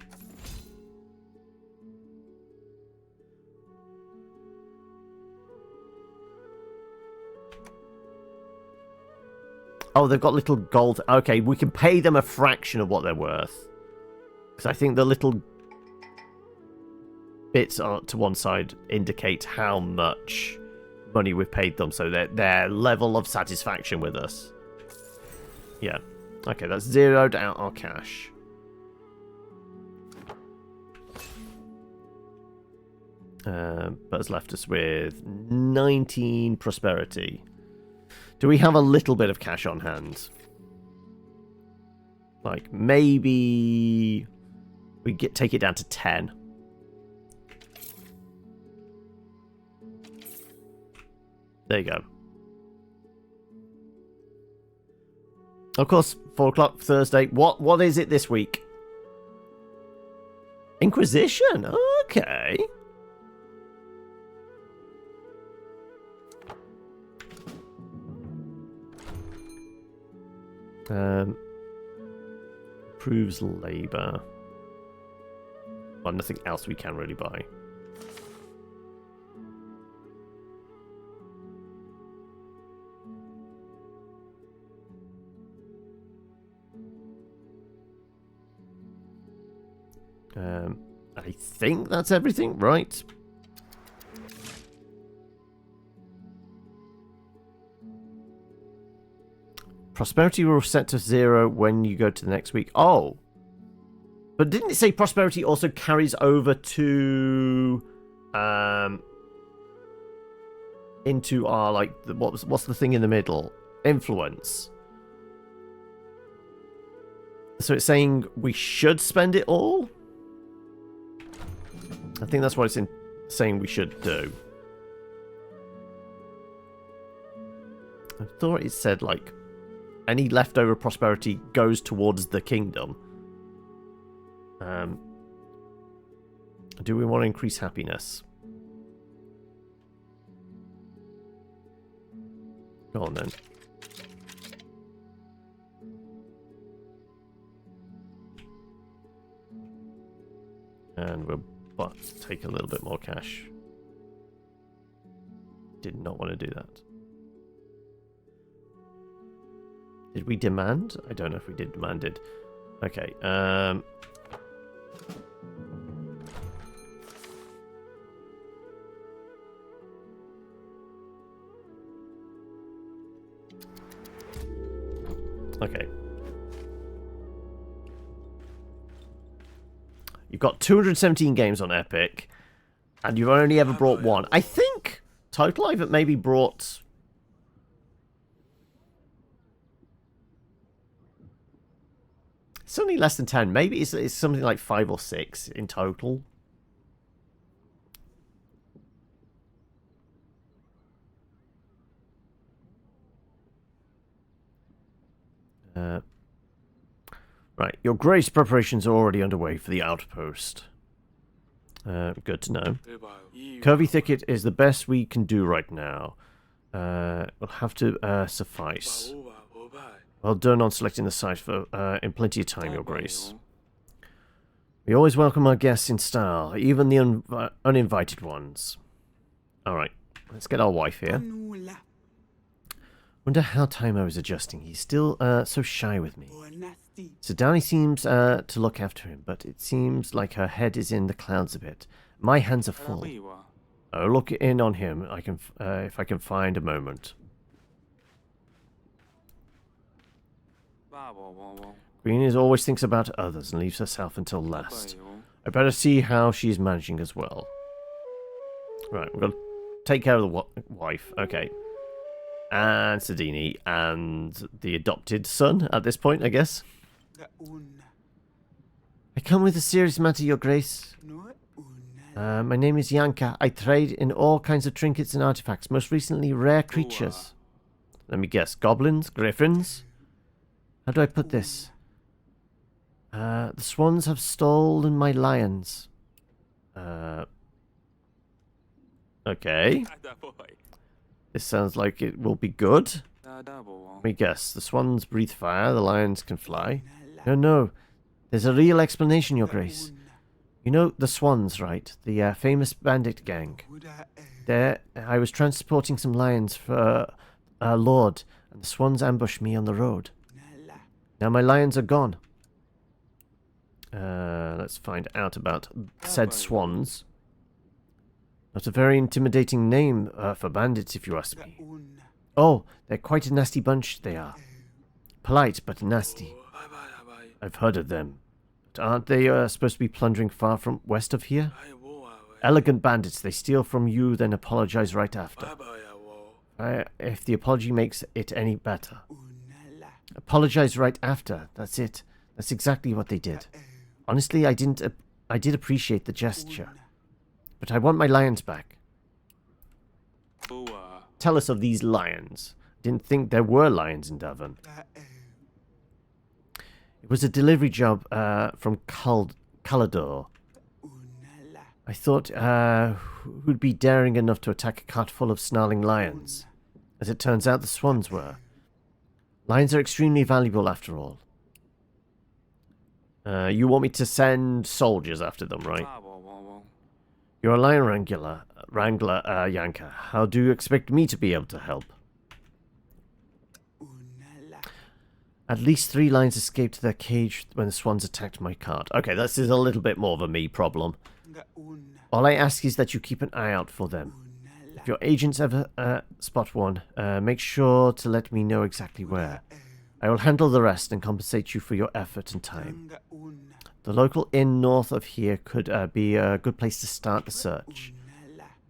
Oh, they've got little gold... Okay, we can pay them a fraction of what they're worth. Because I think the little bits to one side indicate how much money we've paid them. So their level of satisfaction with us. Yeah. Okay, that's zeroed out our cash. But has left us with 19 prosperity. Do we have a little bit of cash on hand? Like, maybe we take it down to 10. There you go. Of course, 4 o'clock Thursday. What is it this week? Inquisition. Okay. Improves labor. Well, nothing else we can really buy. I think that's everything, right? Prosperity will set to 0 when you go to the next week. Oh! But didn't it say prosperity also carries over to... into our, like, what's the thing in the middle? Influence. So it's saying we should spend it all? I think that's what it's saying we should do. I thought it said, like, any leftover prosperity goes towards the kingdom. Do we want to increase happiness? Go on then. And we'll take a little bit more cash. Did not want to do that. Did we demand? I don't know if we did demanded. Okay. Okay. You've got 217 games on Epic, and you've only ever brought 1. I think total I've maybe brought... It's only less than 10. Maybe it's something like 5 or 6 in total. Right, your grace preparations are already underway for the outpost. Good to know. Curvy Thicket is the best we can do right now. We'll have to suffice. Well done on selecting the site for in plenty of time, your grace. We always welcome our guests in style, even the uninvited ones. Alright, let's get our wife here. Wonder how Taimo is adjusting. He's still so shy with me. So Downey seems to look after him, but it seems like her head is in the clouds a bit. My hands are full. I'll look in on him if I can find a moment. Queen always thinks about others and leaves herself until last. I better see how she's managing as well. Right, we're going to take care of the wife. Okay. And Sadini and the adopted son at this point, I guess. I come with a serious matter, your grace. My name is Yanka. I trade in all kinds of trinkets and artifacts, most recently rare creatures. Let me guess, goblins? Griffins? How do I put this? The swans have stolen my lions. Okay. This sounds like it will be good. Let me guess. The swans breathe fire, the lions can fly. No, no. There's a real explanation, Your Grace. You know the swans, right? The famous bandit gang. There, I was transporting some lions for our lord, and the swans ambushed me on the road. Now my lions are gone. Let's find out about said swans. Not a very intimidating name for bandits, if you ask me. Oh, they're quite a nasty bunch, they are. Polite, but nasty. I've heard of them. But aren't they supposed to be plundering far from west of here? Elegant bandits, they steal from you, then apologize right after. If the apology makes it any better. Apologize right after, that's it. That's exactly what they did. Honestly, I did appreciate the gesture. But I want my lions back. Tell us of these lions. Didn't think there were lions in Devon. It was a delivery job from Calador. I thought who'd be daring enough to attack a cart full of snarling lions. As it turns out, the swans were. Lions are extremely valuable after all. You want me to send soldiers after them, right? You're a lion wrangler, Yanka. How do you expect me to be able to help? At least 3 lions escaped their cage when the swans attacked my cart. Okay, this is a little bit more of a me problem. All I ask is that you keep an eye out for them. If your agents ever spot one, make sure to let me know exactly where. I will handle the rest and compensate you for your effort and time. The local inn north of here could be a good place to start the search.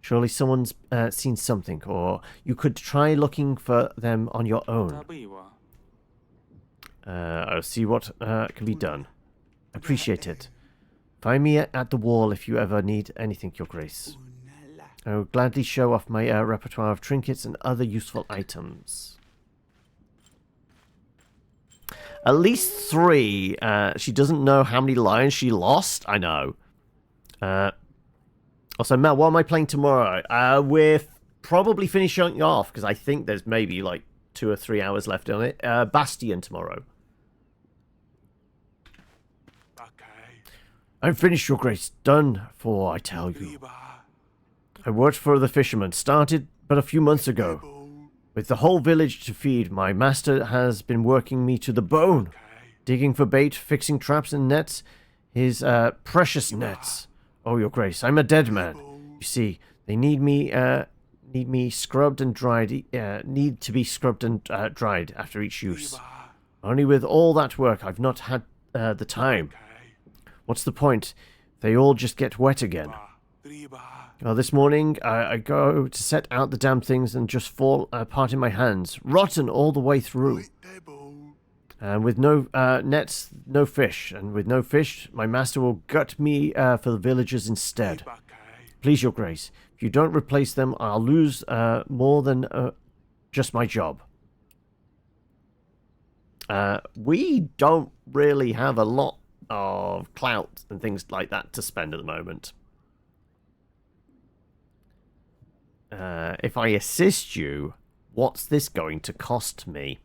Surely someone's seen something, or you could try looking for them on your own. I'll see what can be done. Appreciate it. Find me at the wall if you ever need anything, Your Grace. I will gladly show off my repertoire of trinkets and other useful items. At least 3. She doesn't know how many lions she lost. I know. Also, Matt, what am I playing tomorrow? We're probably finishing off, because I think there's maybe like 2 or 3 hours left on it. Bastion tomorrow. I'm finished, Your Grace. Done for, I tell you. I worked for the fishermen. Started but a few months ago. With the whole village to feed, my master has been working me to the bone. Digging for bait, fixing traps and nets. His precious nets. Oh, Your Grace, I'm a dead man. You see, they need me scrubbed and dried. Need to be scrubbed and dried after each use. Only with all that work, I've not had the time. What's the point? They all just get wet again. Well, this morning, I go to set out the damn things and just fall apart in my hands. Rotten all the way through. And with no nets, no fish. And with no fish, my master will gut me for the villagers instead. Please, Your Grace, if you don't replace them, I'll lose more than just my job. We don't really have a lot of clout and things like that to spend at the moment. If I assist you, what's this going to cost me?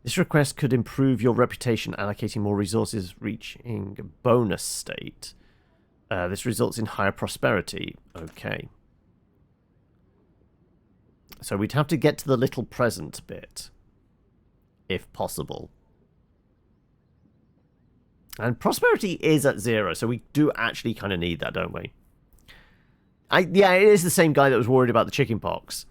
This request could improve your reputation, allocating more resources, reaching a bonus state. This results in higher prosperity. Okay. So we'd have to get to the little present bit, if possible. And prosperity is at 0, so we do actually kind of need that, don't we? Yeah, it is the same guy that was worried about the chicken pox.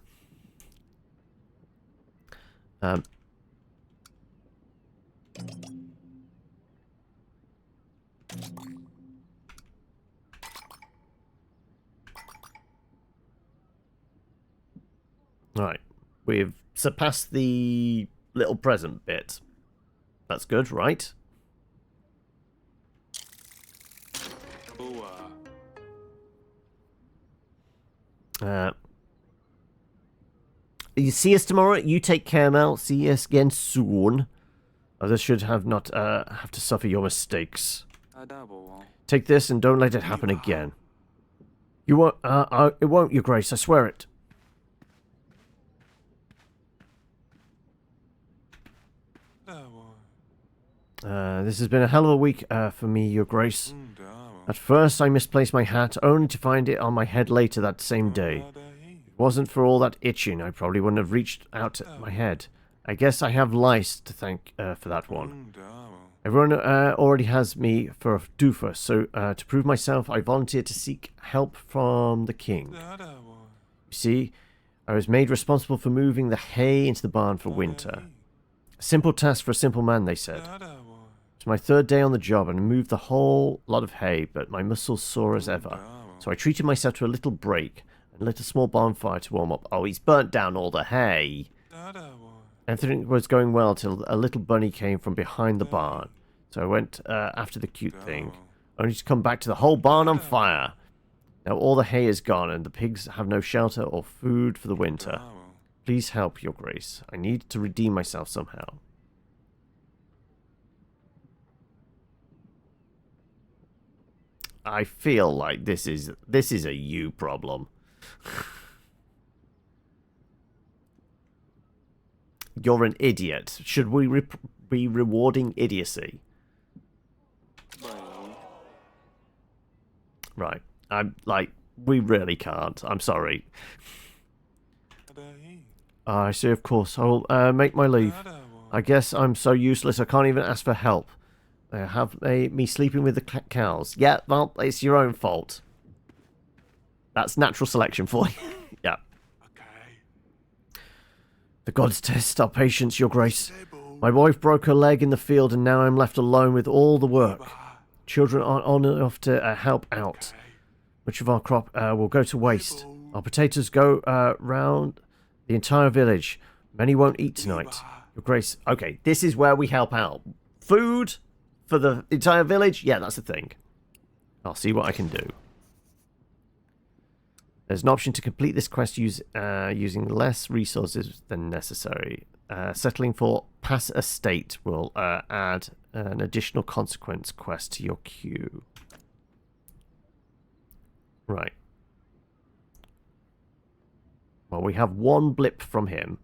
Right, we've surpassed the little present bit. That's good, right? You see us tomorrow. You take care, Mel. See us again soon. Others should not have to suffer your mistakes. Take this and don't let it happen again. You won't. It won't, Your Grace. I swear it. This has been a hell of a week for me, Your Grace. At first, I misplaced my hat, only to find it on my head later that same day. If it wasn't for all that itching, I probably wouldn't have reached out to my head. I guess I have lice to thank for that one. Everyone already has me for a doofus, so to prove myself, I volunteered to seek help from the king. You see, I was made responsible for moving the hay into the barn for winter. A simple task for a simple man, they said. It's my third day on the job, and I moved the whole lot of hay, but my muscles sore as ever. So I treated myself to a little break and lit a small bonfire to warm up. Oh, he's burnt down all the hay. Everything was going well till a little bunny came from behind the barn. So I went after the cute thing, only to come back to the whole barn on fire. Now all the hay is gone, and the pigs have no shelter or food for the winter. Please help, Your Grace. I need to redeem myself somehow. I feel like this is a you problem. You're an idiot. Should we be rewarding idiocy? Right. I'm like, we really can't. I'm sorry. I see, of course. I'll make my leave. I guess I'm so useless I can't even ask for help. They have me sleeping with the cows. Yeah, well, it's your own fault. That's natural selection for you. Yeah. The gods test our patience, Your Grace. My wife broke her leg in the field, and now I'm left alone with all the work. Children aren't on enough to help out. Much of our crop will go to waste. Our potatoes go round the entire village. Many won't eat tonight. Your Grace, okay, this is where we help out. Food for the entire village? Yeah, that's the thing. I'll see what I can do. There's an option to complete this quest using less resources than necessary. Settling for Pass Estate will add an additional consequence quest to your queue. Right. Well, we have one blip from him.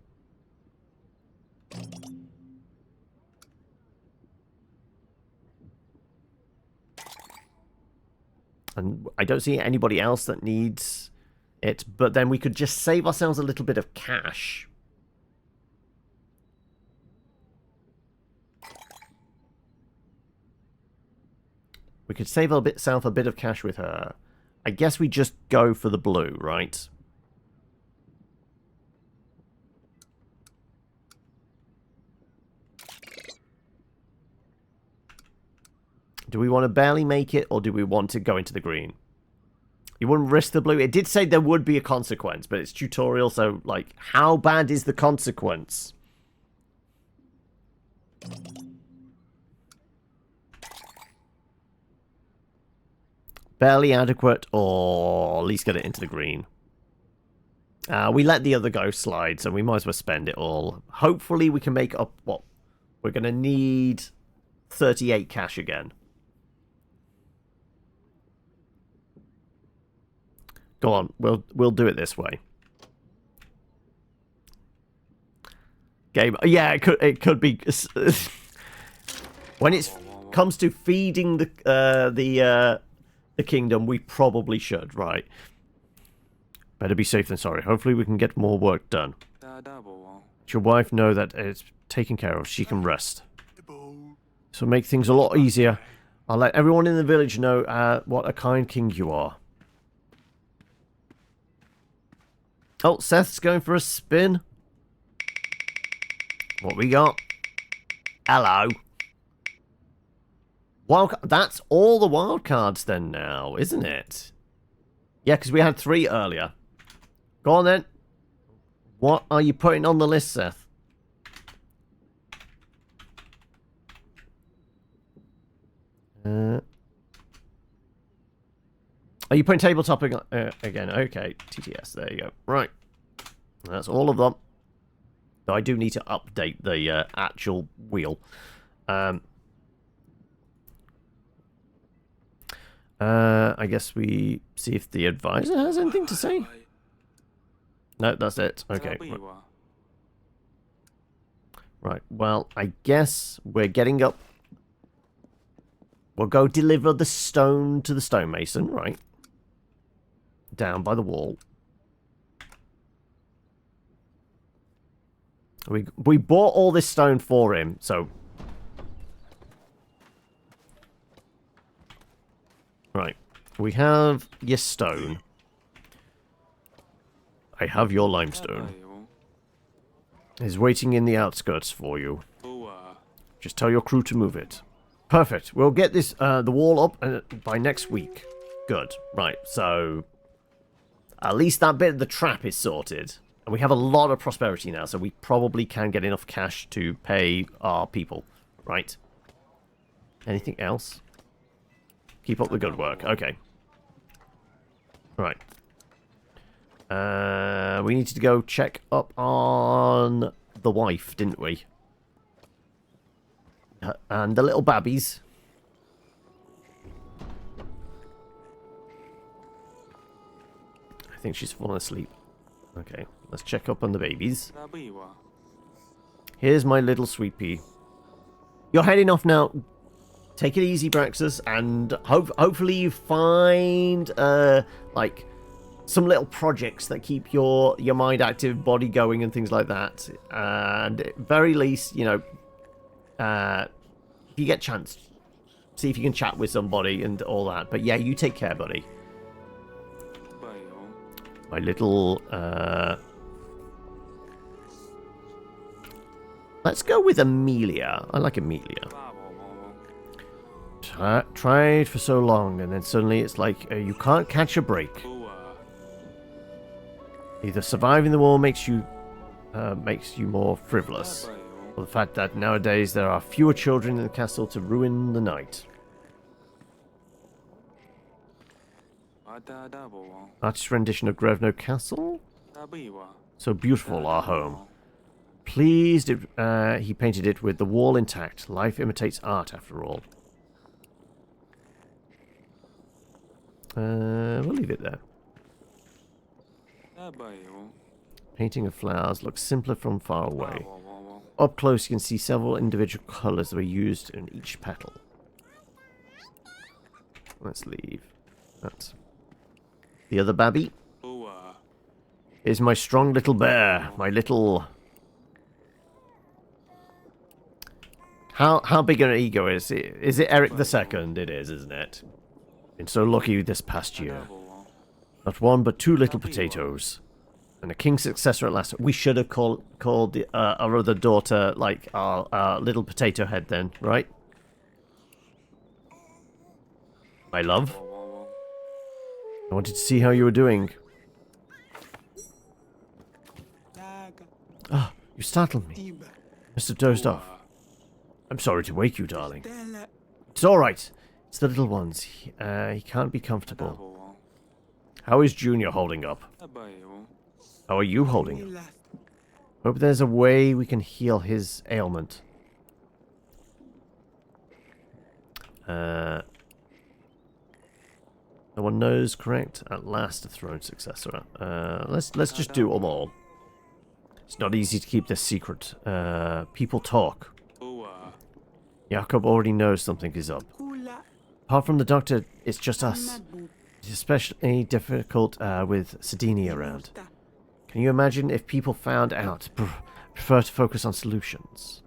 And I don't see anybody else that needs it, but then we could just save ourselves a little bit of cash. We could save ourselves a bit of cash with her. I guess we just go for the blue, right? Do we want to barely make it, or do we want to go into the green? You wouldn't risk the blue. It did say there would be a consequence, but it's tutorial, so, like, how bad is the consequence? Barely adequate, or at least get it into the green. We let the other go slide, so we might as well spend it all. Hopefully we can make up what we're going to need. 38 cash again. Go on, we'll do it this way. Game, yeah, it could be. When it comes to feeding the kingdom, we probably should, right? Better be safe than sorry. Hopefully we can get more work done. Let your wife know that it's taken care of. She can rest. So make things a lot easier. I'll let everyone in the village know what a kind king you are. Oh, Seth's going for a spin. What we got? Hello. That's all the wild cards then now, isn't it? Yeah, because we had 3 earlier. Go on then. What are you putting on the list, Seth? Are you putting tabletop again? Okay, TTS, there you go. Right. That's all of them. Though I do need to update the actual wheel. I guess we see if the advisor has anything to say. No, that's it. Okay. Right, well, I guess we're getting up. We'll go deliver the stone to the stonemason, right? Down by the wall. We bought all this stone for him, so... Right, we have your stone. I have your limestone. Is waiting in the outskirts for you. Just tell your crew to move it. Perfect. We'll get this the wall up by next week. Good. Right. So at least that bit of the trap is sorted, and we have a lot of prosperity now. So we probably can get enough cash to pay our people. Right. Anything else? Keep up the good work. Okay. Right. We needed to go check up on the wife, didn't we? And the little babbies. I think she's fallen asleep. Okay, let's check up on the babies. Here's my little sweet pea. You're heading off now. Take it easy, Braxus, and hopefully you find like some little projects that keep your mind active, body going, and things like that. And at very least, you know, if you get a chance, see if you can chat with somebody and all that. But yeah, you take care, buddy. My little let's go with Amelia. I like Amelia. Tried for so long, and then suddenly it's like you can't catch a break. Either surviving the war makes you more frivolous, or the fact that nowadays there are fewer children in the castle to ruin the night. Artist's rendition of Grevno Castle? So beautiful, our home. Pleased he painted it with the wall intact. Life imitates art, after all. We'll leave it there. Painting of flowers looks simpler from far away. Up close you can see several individual colours that were used in each petal. Let's leave that. The other babby is my strong little bear. My little... How big an ego is it? Is it Eric II? It is, isn't it? Been so lucky this past year. Not one, but two little potatoes. And a king's successor at last. We should have called our other daughter, like, our little potato head then, right? My love. I wanted to see how you were doing. Ah, you startled me. Must have dozed off. I'm sorry to wake you, darling. It's alright. It's the little ones. He can't be comfortable. How is Junior holding up? How are you holding up? Hope there's a way we can heal his ailment. No one knows, correct? At last, a throne successor. Let's just do them all. It's not easy to keep this secret. People talk. Jakob already knows something is up. Apart from the doctor, it's just us. It's especially difficult with Sedini around. Can you imagine if people found out? Prefer to focus on solutions.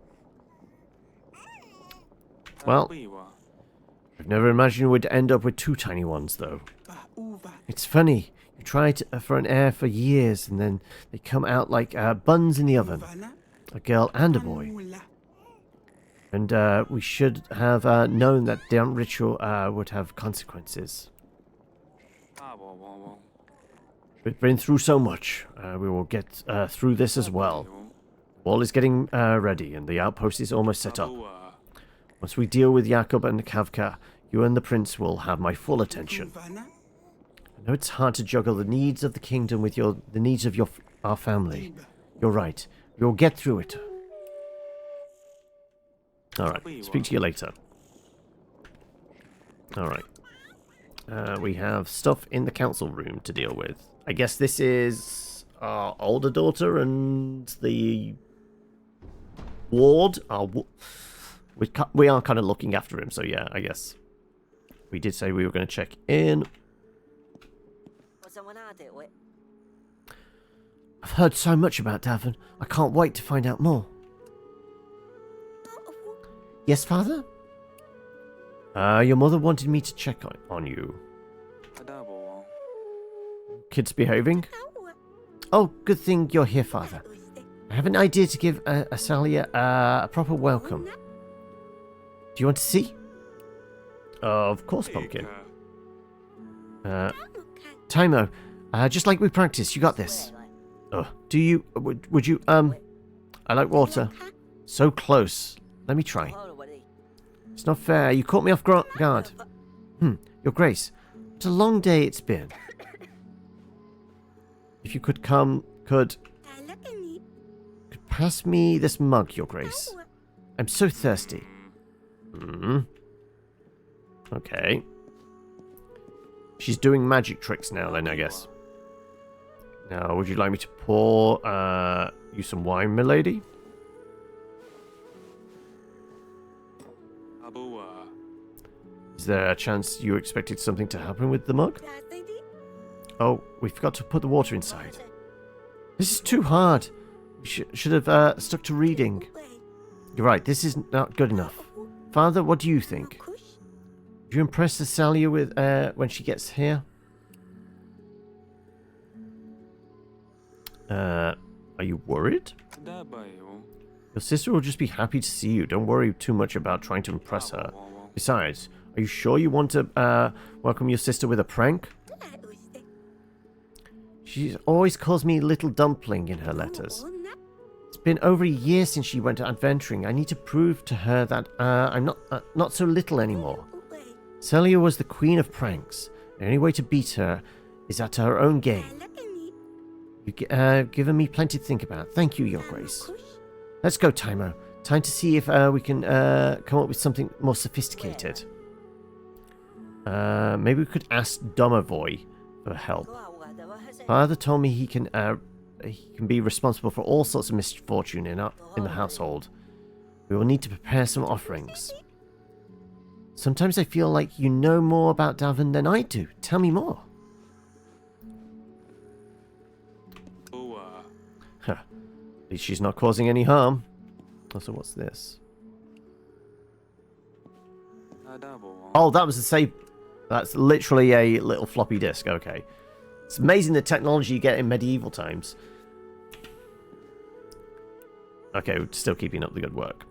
Well, I've never imagined we'd end up with two tiny ones, though. It's funny. You try for an heir for years, and then they come out like buns in the oven. A girl and a boy. And we should have known that the ritual would have consequences. We've been through so much. We will get through this as well. Wall is getting ready, and the outpost is almost set up. Once we deal with Jakob and Kavka, you and the prince will have my full attention. I know it's hard to juggle the needs of the kingdom with the needs of our family. You're right. You'll get through it. Alright, speak to you later. Alright. We have stuff in the council room to deal with. I guess this is our older daughter and the ward. We are kind of looking after him, so yeah, I guess. We did say we were going to check in. I've heard so much about Davin. I can't wait to find out more. Yes, Father? Your mother wanted me to check on you. Kids behaving? Oh, good thing you're here, Father. I have an idea to give Asalia a proper welcome. Do you want to see? Of course, Pumpkin. Taimo, just like we practiced, you got this. Do you... Would you... I like water. So close. Let me try. It's not fair. You caught me off guard. Your Grace. What a long day it's been. If you could pass me this mug, Your Grace. I'm so thirsty. Okay. She's doing magic tricks now then, I guess. Now, would you like me to pour you some wine, milady? Is there a chance you expected something to happen with the mug? Oh, we forgot to put the water inside. This is too hard. We should have stuck to reading. You're right, this is not good enough. Father, what do you think? Do you impress Asalia with when she gets here? Are you worried? Your sister will just be happy to see you. Don't worry too much about trying to impress her. Besides, are you sure you want to welcome your sister with a prank? She always calls me Little Dumpling in her letters. It's been over a year since she went adventuring. I need to prove to her that I'm not so little anymore. Celia was the queen of pranks. The only way to beat her is at her own game. You've given me plenty to think about. Thank you, Your Grace. Let's go, Taimo. Time to see if we can come up with something more sophisticated. Maybe we could ask Domovoy for help. Father told me he can be responsible for all sorts of misfortune in the household. We will need to prepare some offerings. Sometimes I feel like you know more about Davin than I do. Tell me more. Huh. At least she's not causing any harm. Also, what's this? Oh, that was the save. That's literally a little floppy disk. Okay. It's amazing the technology you get in medieval times. Okay, we're still keeping up the good work.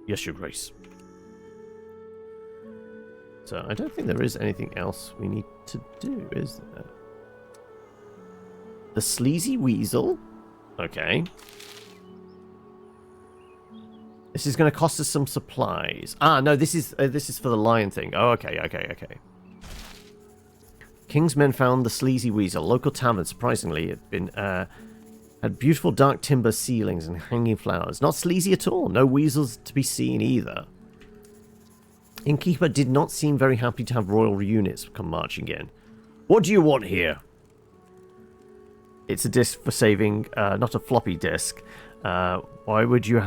Yes, Your Grace. So, I don't think there is anything else we need to do, is there? The Sleazy Weasel? Okay. This is going to cost us some supplies. Ah, no, this is for the lion thing. Oh, okay. King's men found the Sleazy Weasel, a local tavern. Surprisingly, had beautiful dark timber ceilings and hanging flowers. Not sleazy at all. No weasels to be seen either. Innkeeper did not seem very happy to have royal units come marching in. What do you want here? It's a disc for saving, not a floppy disk. Why would you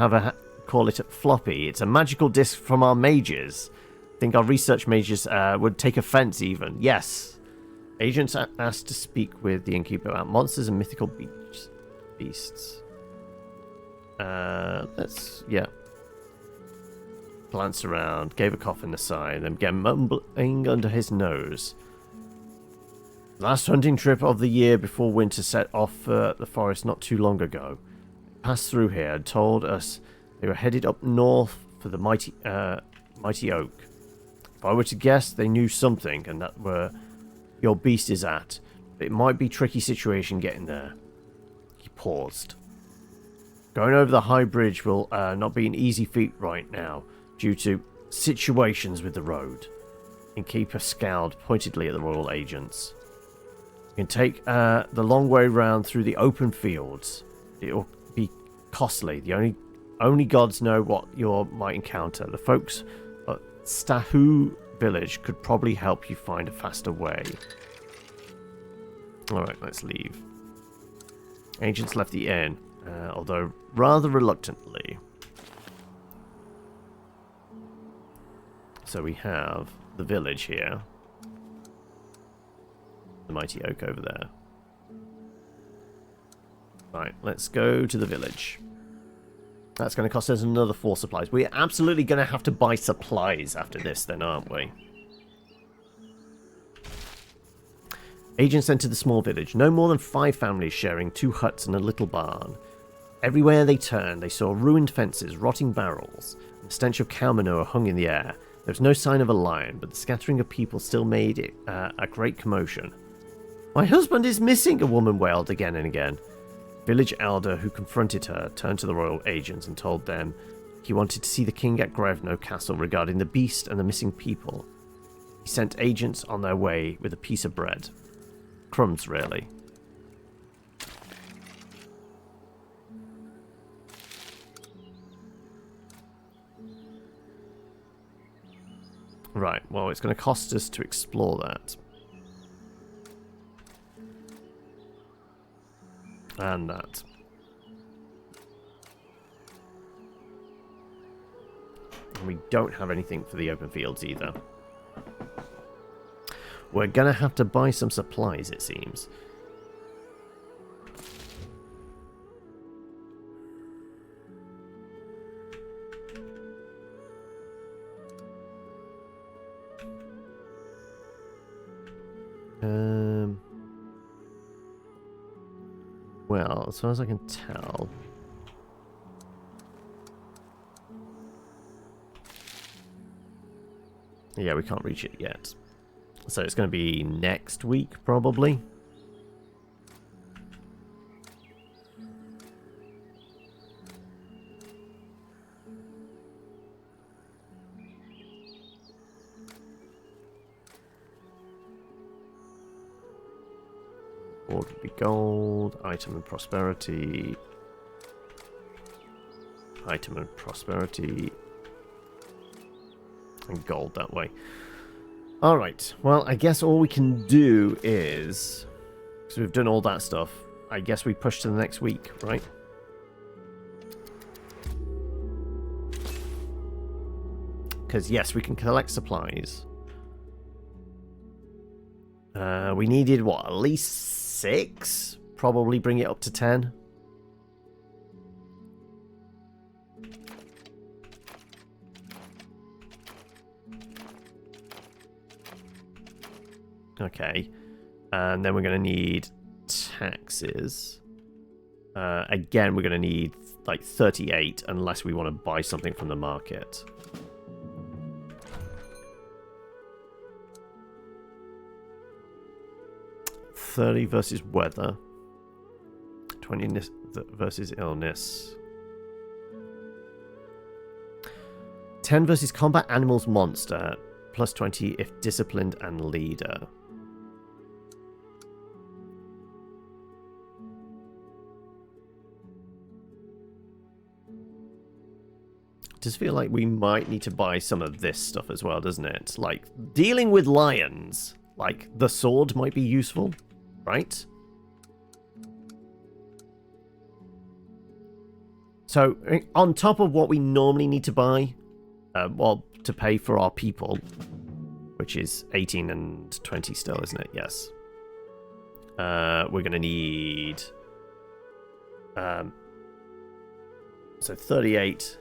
call it a floppy? It's a magical disc from our mages. I think our research mages would take offense even. Yes. Agents asked to speak with the innkeeper about monsters and mythical beasts. Yeah. Glanced around, gave a cough in the side, then began mumbling under his nose. Last hunting trip of the year before winter set off for the forest not too long ago. Passed through here and told us they were headed up north for the mighty oak. If I were to guess, they knew something, and that where your beast is at. It might be a tricky situation getting there. He paused. Going over the high bridge will not be an easy feat right now, due to situations with the road. Innkeeper scowled pointedly at the royal agents. You can take the long way round through the open fields. It will be costly. The only gods know what you might encounter. The folks at Stahu village could probably help you find a faster way. Alright, let's leave. Agents left the inn, although rather reluctantly. So we have the village here. The mighty oak over there. Right, let's go to the village. That's going to cost us another 4 supplies. We're absolutely going to have to buy supplies after this then, aren't we? Agents entered the small village. No more than 5 families sharing 2 huts and a little barn. Everywhere they turned, they saw ruined fences, rotting barrels, and the stench of cow manure hung in the air. There was no sign of a lion, but the scattering of people still made it a great commotion. "My husband is missing," a woman wailed again and again. Village elder who confronted her turned to the royal agents and told them he wanted to see the king at Grevno Castle regarding the beast and the missing people. He sent agents on their way with a piece of bread. Crumbs, really. Right, well, it's going to cost us to explore that. And that. And we don't have anything for the open fields either. We're going to have to buy some supplies, it seems. Well, as far as I can tell... Yeah, we can't reach it yet. So it's going to be next week, probably. Board would be gold, item and prosperity. Item and prosperity. And gold that way. Alright, well, I guess all we can do is... because we've done all that stuff, I guess we push to the next week, right? Because, yes, we can collect supplies. We needed, what, at least 6? Probably bring it up to 10. Okay. And then we're going to need taxes. Again, we're going to need like 38 unless we want to buy something from the market. $30 versus weather. 20 versus illness. 10 versus combat animals monster. Plus 20 if disciplined and leader. Does feel like we might need to buy some of this stuff as well, doesn't it? Like, dealing with lions. Like, the sword might be useful, right? So, on top of what we normally need to buy, well, to pay for our people, which is 18 and 20 still, isn't it? Yes. We're going to need... so 38...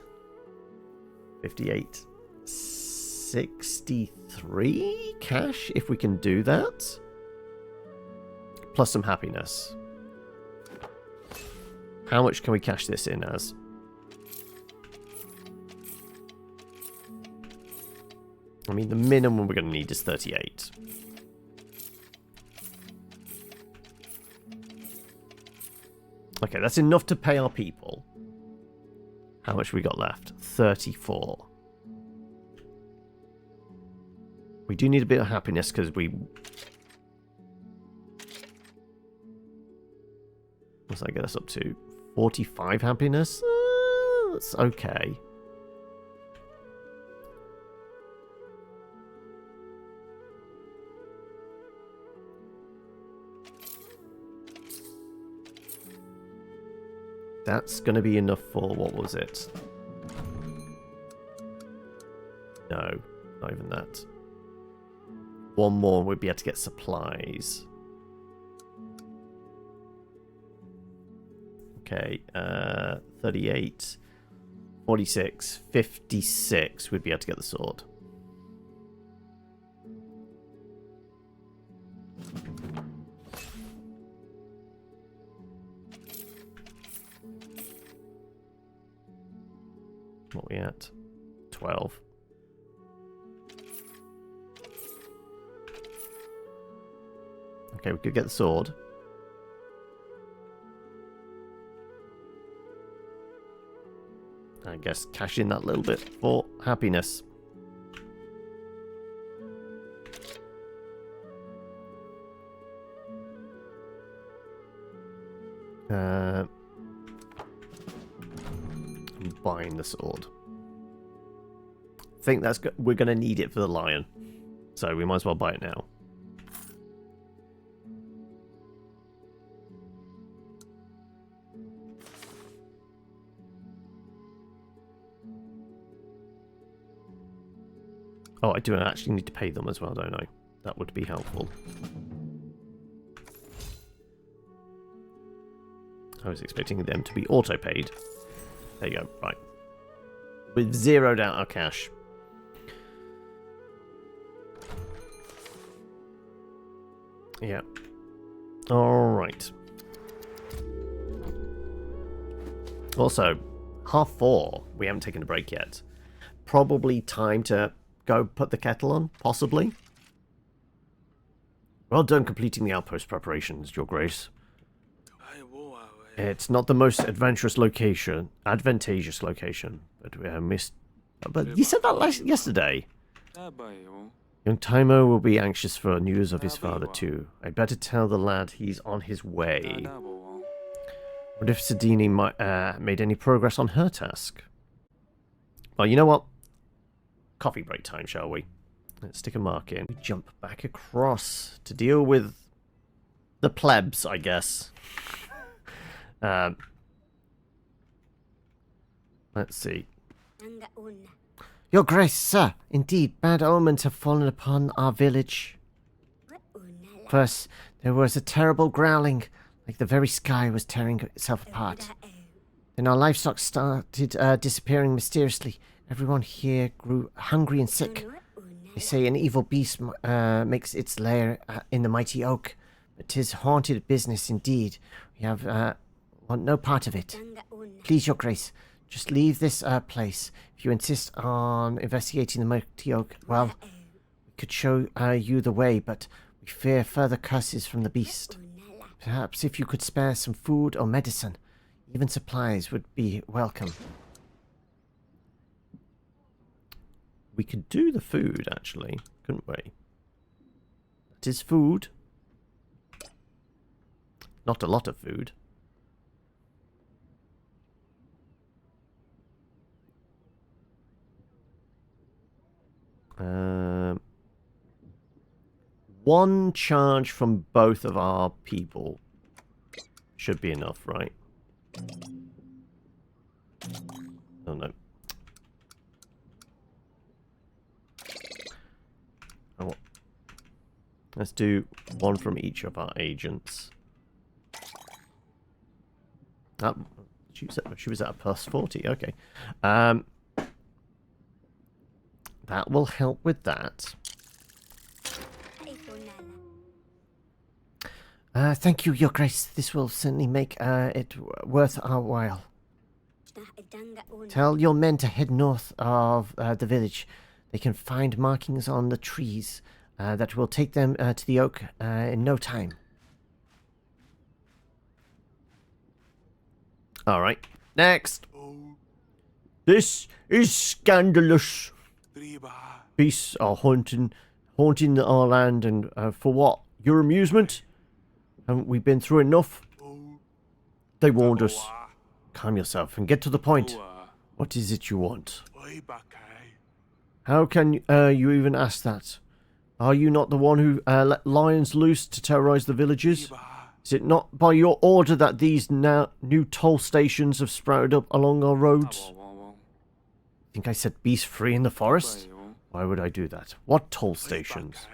58, 63 cash, if we can do that. Plus some happiness. How much can we cash this in as? I mean, the minimum we're going to need is 38. Okay, that's enough to pay our people. How much we got left? 34. We do need a bit of happiness because we... What's that get us up to? 45 happiness? That's okay. That's going to be enough for, what was it? No, not even that. One more and we'd be able to get supplies. Okay, 38, 46, 56, we'd be able to get the sword. What are we at? 12. Okay, we could get the sword. I guess cash in that little bit for happiness. I'm buying the sword. I think we're going to need it for the lion. So we might as well buy it now. Oh, I do actually need to pay them as well, don't I? That would be helpful. I was expecting them to be auto-paid. There you go, right. We've zeroed out our cash. Yeah. Alright. Also, 4:30. We haven't taken a break yet. Probably time to go put the kettle on, possibly. Well done completing the outpost preparations, Your Grace. It's not the most adventurous location, advantageous location, but we have missed. But you said that yesterday. Young Taimo will be anxious for news of his father too. I'd better tell the lad he's on his way. What if Sedini made any progress on her task? Well, you know what? Coffee break time, shall we? Let's stick a mark in. We jump back across to deal with the plebs, I guess. Let's see. Your Grace, sir, indeed, bad omens have fallen upon our village. First, there was a terrible growling, like the very sky was tearing itself apart. Then our livestock started disappearing mysteriously. Everyone here grew hungry and sick. They say an evil beast makes its lair in the mighty oak, but 'tis haunted business indeed. We want no part of it. Please, Your Grace, just leave this place. If you insist on investigating the mighty oak, well, we could show you the way, but we fear further curses from the beast. Perhaps if you could spare some food or medicine, even supplies would be welcome. We could do the food, actually, couldn't we? That is food. Not a lot of food. One charge from both of our people should be enough, right? Oh no. Oh, let's do one from each of our agents. She was at a +40. Okay. That will help with that. Thank you, Your Grace. This will certainly make it worth our while. Tell your men to head north of the village. They can find markings on the trees that will take them to the oak in no time. Alright, next. This is scandalous. Beasts are haunting our land, and for what? Your amusement? Haven't we been through enough? They warned us. calm yourself and get to the point. What is it you want? How can you even ask that? Are you not the one who let lions loose to terrorize the villagers? Is it not by your order that these new toll stations have sprouted up along our roads? Think I set beasts free in the forest? Why would I do that? What toll stations?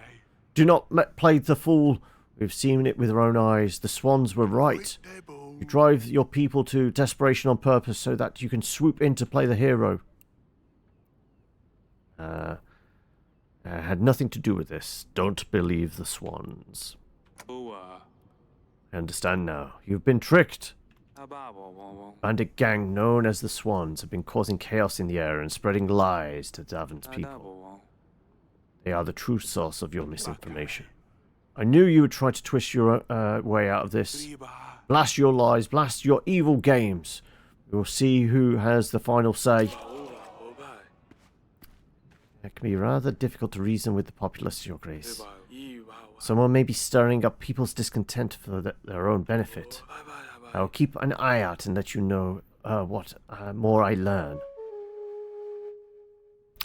Do not play the fool. We've seen it with our own eyes. The swans were right. You drive your people to desperation on purpose so that you can swoop in to play the hero. Had nothing to do with this. Don't believe the swans. I understand now. You've been tricked. Bandit gang known as the Swans have been causing chaos in the air and spreading lies to Davon's people. They are the true source of your misinformation. I knew you would try to twist your way out of this. Blast your lies, blast your evil games. We will see who has the final say. It can be rather difficult to reason with the populace, Your Grace. Someone may be stirring up people's discontent for their own benefit. I'll keep an eye out and let you know what more I learn.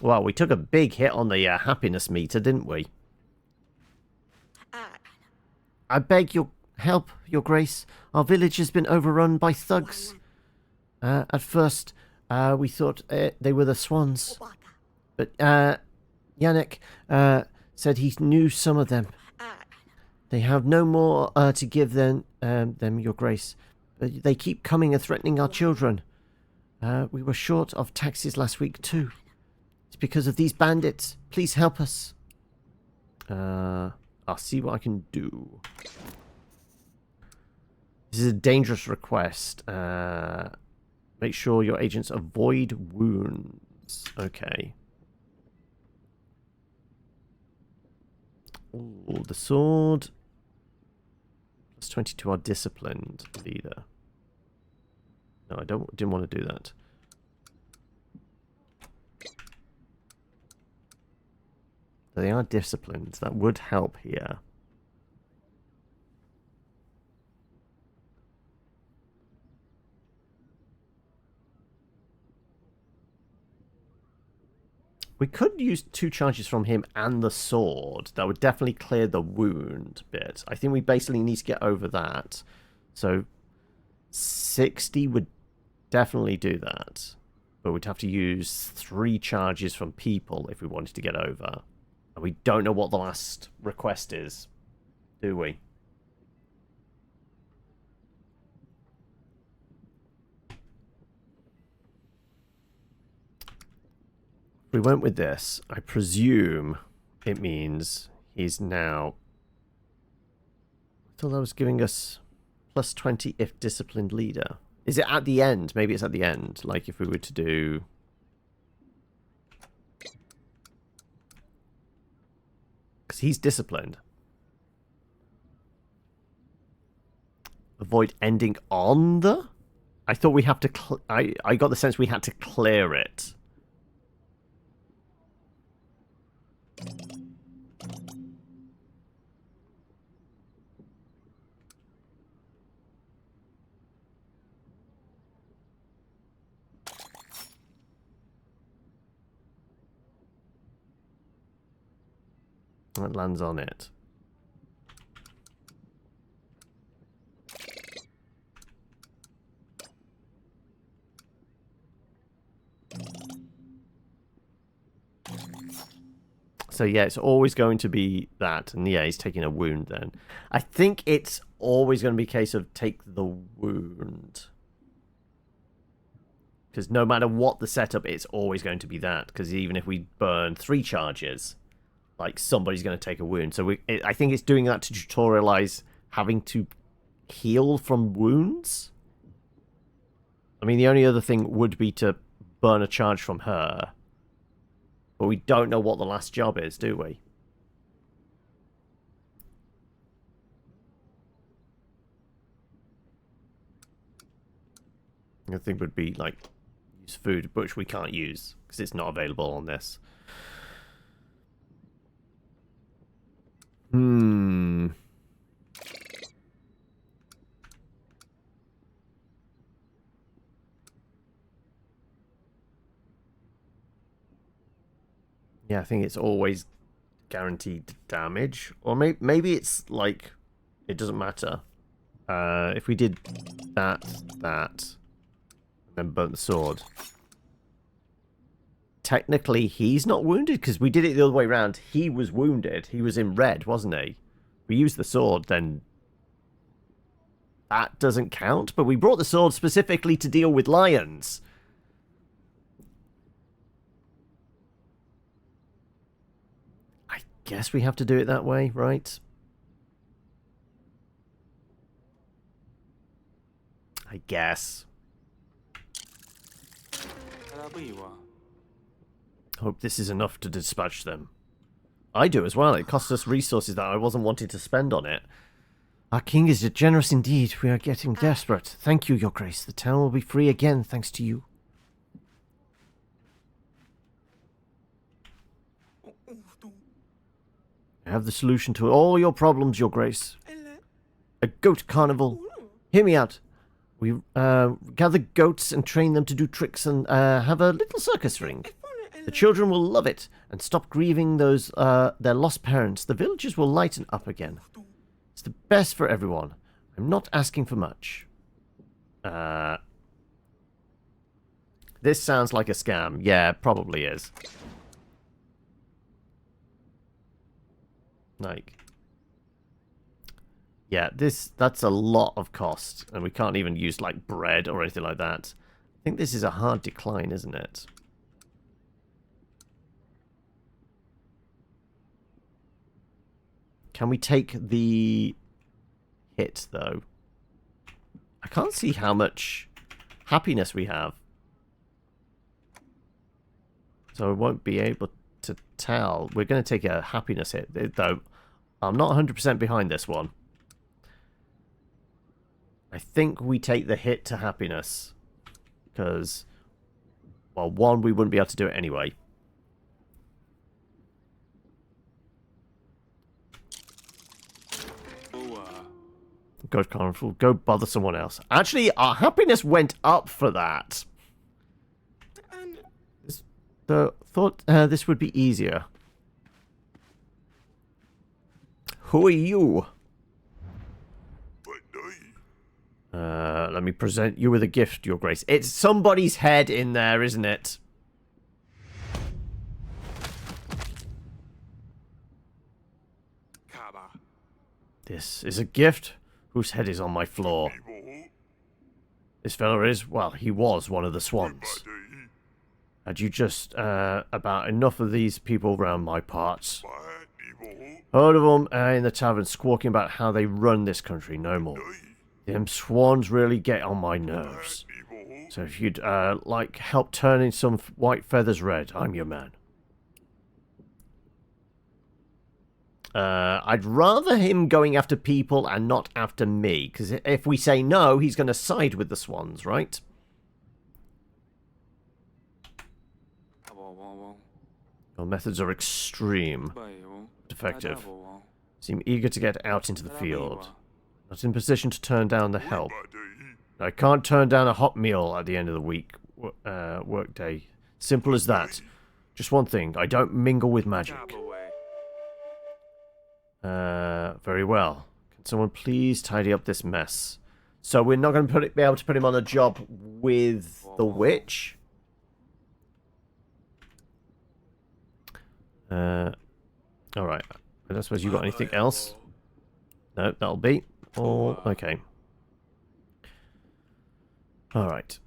Well, we took a big hit on the happiness meter, didn't we? I beg your help, Your Grace. Our village has been overrun by thugs. At first, we thought they were the Swans. But Yannick said he knew some of them. They have no more to give than them, Your Grace. But they keep coming and threatening our children. We were short of taxes last week too. It's because of these bandits. Please help us. I'll see what I can do. This is a dangerous request. Make sure your agents avoid wounds. Okay. Ooh, the sword. Plus 22 are disciplined leader. No, I didn't want to do that. They are disciplined. That would help here. We could use 2 charges from him and the sword. That would definitely clear the wound bit. I think we basically need to get over that. So 60 would definitely do that. But we'd have to use 3 charges from people if we wanted to get over. And we don't know what the last request is, do we? If we went with this, I presume it means he's now... I thought that was giving us plus 20 if disciplined leader. Is it at the end? Maybe it's at the end. Like if we were to do... Because he's disciplined. Avoid ending on the... I thought we have to... I got the sense we had to clear it. That lands on it. So yeah, it's always going to be that. And yeah, he's taking a wound then. I think it's always going to be a case of take the wound. Because no matter what the setup, it's always going to be that. Because even if we burn 3 charges, like somebody's going to take a wound. So I think it's doing that to tutorialize having to heal from wounds. I mean, the only other thing would be to burn a charge from her. But we don't know what the last job is, do we? I think would be like use food, which we can't use because it's not available on this. Yeah, I think it's always guaranteed damage. Or maybe it's like, it doesn't matter. If we did that, and then burnt the sword. Technically, he's not wounded, because we did it the other way around. He was wounded. He was in red, wasn't he? We used the sword, then that doesn't count. But we brought the sword specifically to deal with lions. I guess we have to do it that way, right? I guess. Hope this is enough to dispatch them. I do as well. It costs us resources that I wasn't wanting to spend on it. Our king is generous indeed. We are getting desperate. Thank you, your grace. The town will be free again, thanks to you. I have the solution to all your problems, your grace. A goat carnival. Hear me out. We gather goats and train them to do tricks and have a little circus ring. The children will love it and stop grieving those their lost parents. The villagers will lighten up again. It's the best for everyone. I'm not asking for much. This sounds like a scam. Yeah, it probably is. Like, yeah, that's a lot of cost, and we can't even use like bread or anything like that. I think this is a hard decline, isn't it? Can we take the hit, though? I can't see how much happiness we have. So I won't be able to tell. We're going to take a happiness hit, though. I'm not 100% behind this one. I think we take the hit to happiness. Because, well, one, we wouldn't be able to do it anyway. God, Carnival, go bother someone else. Actually, our happiness went up for that. So, thought this would be easier. Who are you? Let me present you with a gift, your grace. It's somebody's head in there, isn't it? This is a gift whose head is on my floor. This fella is, well, he was one of the swans. Had you just about enough of these people round my parts? Heard of them in the tavern squawking about how they run this country, no more. Them swans really get on my nerves. So if you'd like help turning some white feathers red, I'm your man. I'd rather him going after people and not after me, because if we say no, he's going to side with the swans, right? Your methods are extreme. Defective. Seem eager to get out into the field. Not in position to turn down the help. I can't turn down a hot meal at the end of the week, work day. Simple as that. Just one thing, I don't mingle with magic. Very well. Can someone please tidy up this mess? So we're not going to be able to put him on a job with the witch? Alright. I don't suppose you got anything else? No, that'll be all. Okay. Alright.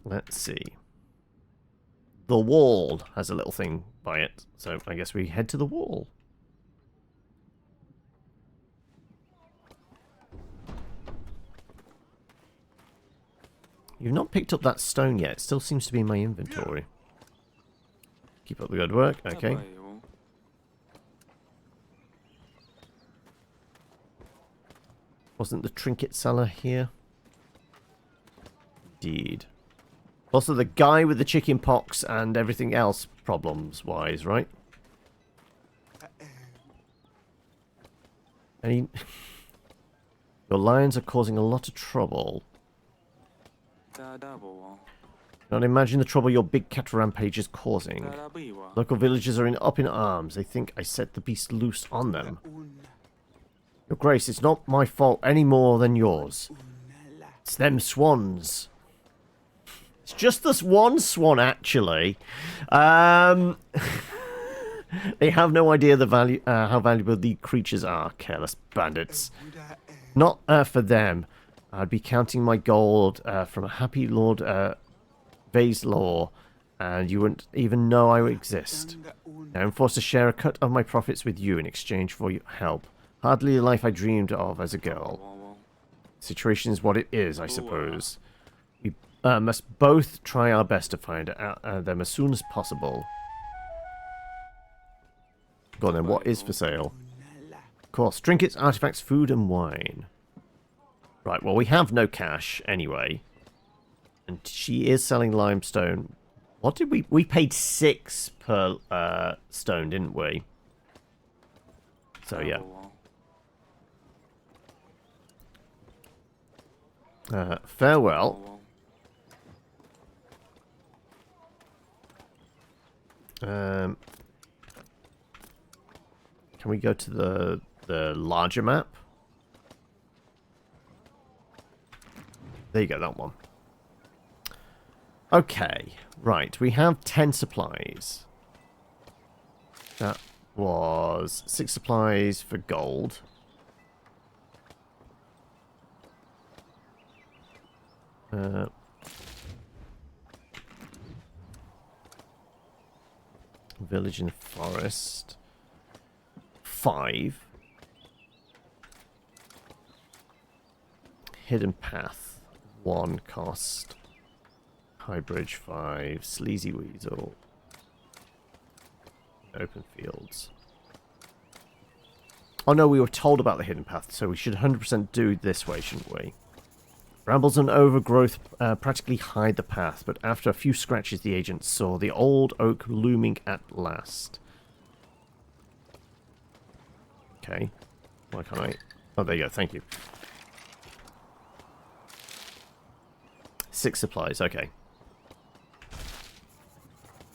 Let's see. The wall has a little thing by it, so I guess we head to the wall. You've not picked up that stone yet. It still seems to be in my inventory. Keep up the good work. Okay. Wasn't the trinket seller here? Indeed. Also, the guy with the chicken pox and everything else problems-wise, right? Any... Your lions are causing a lot of trouble. Cannot imagine the trouble your big cat rampage is causing. Local villagers are up in arms. They think I set the beast loose on them. Your Grace, it's not my fault any more than yours. It's them swans. It's just this one swan, actually. They have no idea how valuable the creatures are. Careless bandits. Not for them. I'd be counting my gold from a happy Lord Vaislaw, and you wouldn't even know I exist. Now I'm forced to share a cut of my profits with you in exchange for your help. Hardly the life I dreamed of as a girl. The situation is what it is, I suppose. We must both try our best to find them as soon as possible. Go on then, what is for sale? Of course, trinkets, artifacts, food, and wine. Right, well, we have no cash anyway. And she is selling limestone. What did we paid 6 per stone, didn't we? So, yeah. Farewell. Can we go to the larger map? There you go, that one. Okay, right. We have 10 supplies. That was 6 supplies for gold. Village in the forest. 5. Hidden path. 1 cost. High bridge 5. Sleazy weasel. Open fields. Oh no, we were told about the hidden path, so we should 100% do this way, shouldn't we? Brambles and overgrowth practically hide the path, but after a few scratches the agent saw the old oak looming at last. Okay. Why can't I? Oh, there you go. Thank you. 6 supplies. Okay.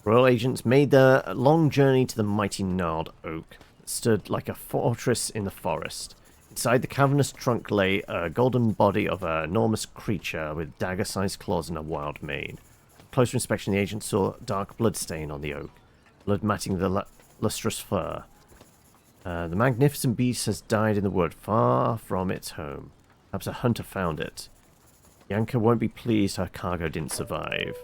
Royal agents made their long journey to the mighty gnarled oak that stood like a fortress in the forest. Inside the cavernous trunk lay a golden body of an enormous creature with dagger-sized claws and a wild mane. Closer inspection, the agent saw dark blood stain on the oak, blood matting the lustrous fur. The magnificent beast has died in the wood, far from its home. Perhaps a hunter found it. Yanka won't be pleased her cargo didn't survive.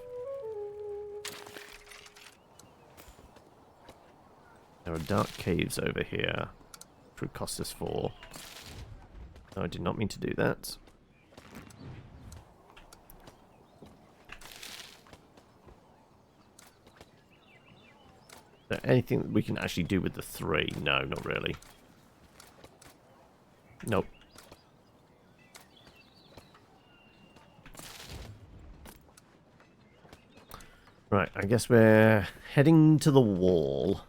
There are dark caves over here. Which would cost us 4. No, I did not mean to do that. Is there anything that we can actually do with the 3? No, not really. Nope. Right, I guess we're heading to the wall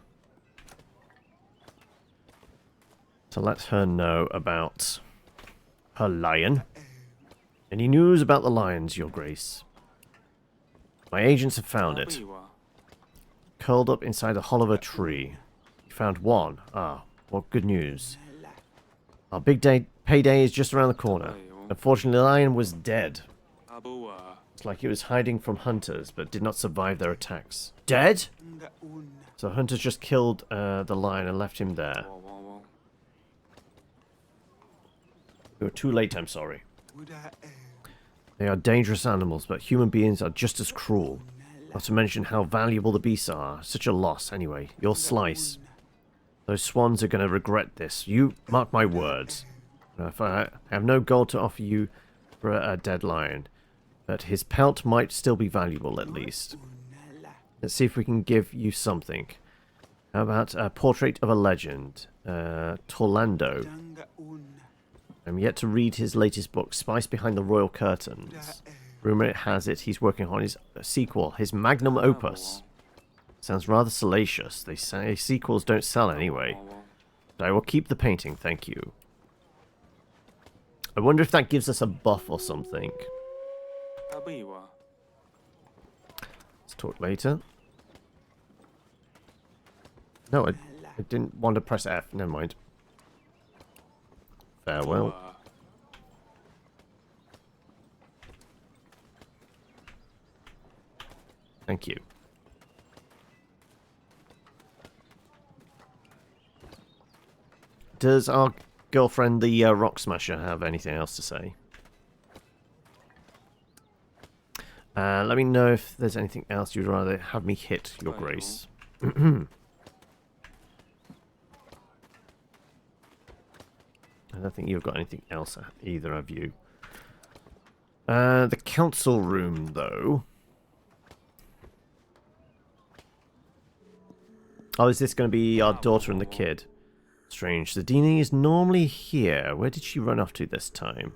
to let her know about her lion. Any news about the lions, Your Grace? My agents have found it. Curled up inside the hollow of a tree. You found one. Ah, what good news. Our big payday is just around the corner. Unfortunately, the lion was dead. It's like it was hiding from hunters, but did not survive their attacks. Dead? So hunters just killed the lion and left him there. We were too late, I'm sorry. They are dangerous animals, but human beings are just as cruel. Not to mention how valuable the beasts are. Such a loss, anyway. Your slice. Those swans are going to regret this. You mark my words. If I have no gold to offer you for a dead lion, but his pelt might still be valuable, at least. Let's see if we can give you something. How about a portrait of a legend? Torlando. I'm yet to read his latest book, Spice Behind the Royal Curtains. Rumor has it he's working on his sequel, his magnum opus. Sounds rather salacious. They say sequels don't sell anyway. But I will keep the painting, thank you. I wonder if that gives us a buff or something. Let's talk later. No, I didn't want to press F. Never mind. Farewell. Thank you. Does our girlfriend, the Rock Smasher, have anything else to say? Let me know if there's anything else you'd rather have me hit, Your Grace. I don't think you've got anything else, either of you. The council room, though. Oh, is this going to be our daughter and the kid? Strange. The Dini is normally here. Where did she run off to this time?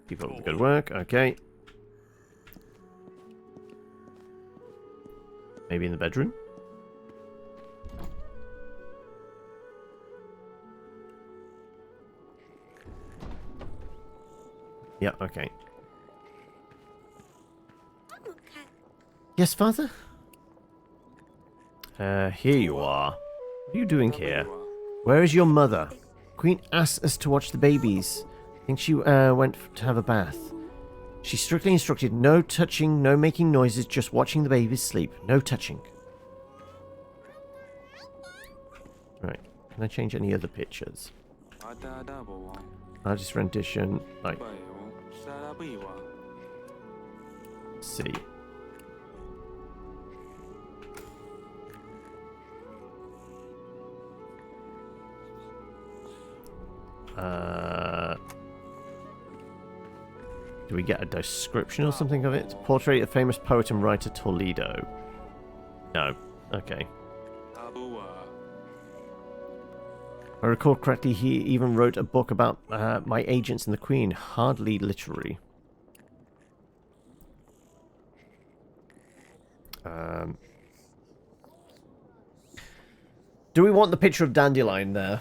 Keep up the good work. Okay. Maybe in the bedroom? Yeah, okay. Yes, father? Here you are. What are you doing here? Where is your mother? Queen asked us to watch the babies. I think she went to have a bath. She strictly instructed no touching, no making noises, just watching the babies sleep. No touching. Right. Can I change any other pictures? Artist rendition. Right. Let's see. Do we get a description or something of it? Portrait of famous poet and writer Toledo. No. Okay. If I recall correctly, he even wrote a book about my agents and the Queen. Hardly literary. Do we want the picture of Dandelion there?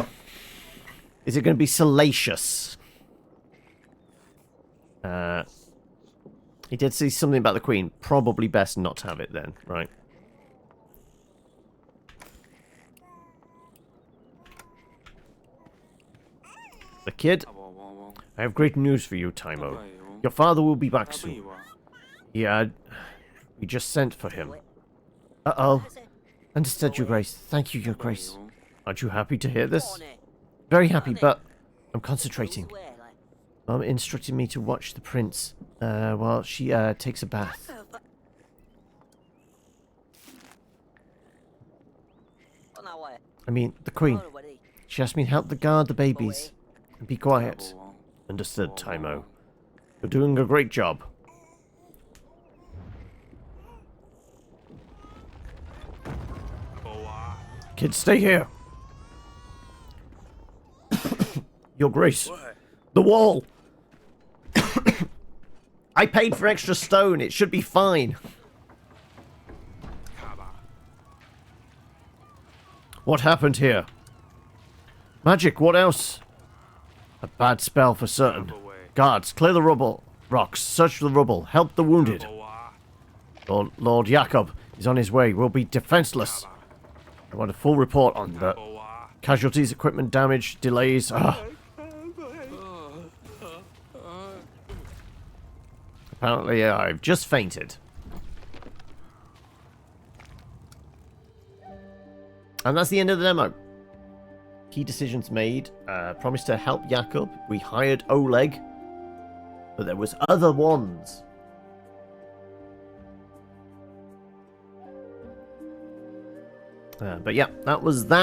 Is it going to be salacious? He did see something about the Queen. Probably best not to have it then, right? The kid? I have great news for you, Taimo. Your father will be back soon. Yeah, we just sent for him. Uh-oh. Understood, Your Grace. Thank you, Your Grace. Aren't you happy to hear this? Very happy, but I'm concentrating. Mom instructed me to watch the prince while she takes a bath. I mean, the Queen. She asked me to help guard the babies. And be quiet. Understood, Taimo. You're doing a great job. Kids, stay here. Your Grace. The wall. I paid for extra stone. It should be fine. What happened here? Magic, what else? A bad spell for certain. Guards, clear the rubble. Rocks, search the rubble. Help the wounded. Lord Jakob is on his way. We'll be defenseless. I want a full report on the casualties, equipment damage, delays. Apparently, I've just fainted. And that's the end of the demo. Key decisions made. Promised to help Jakob. We hired Oleg. But there was other ones. But yeah, that was that.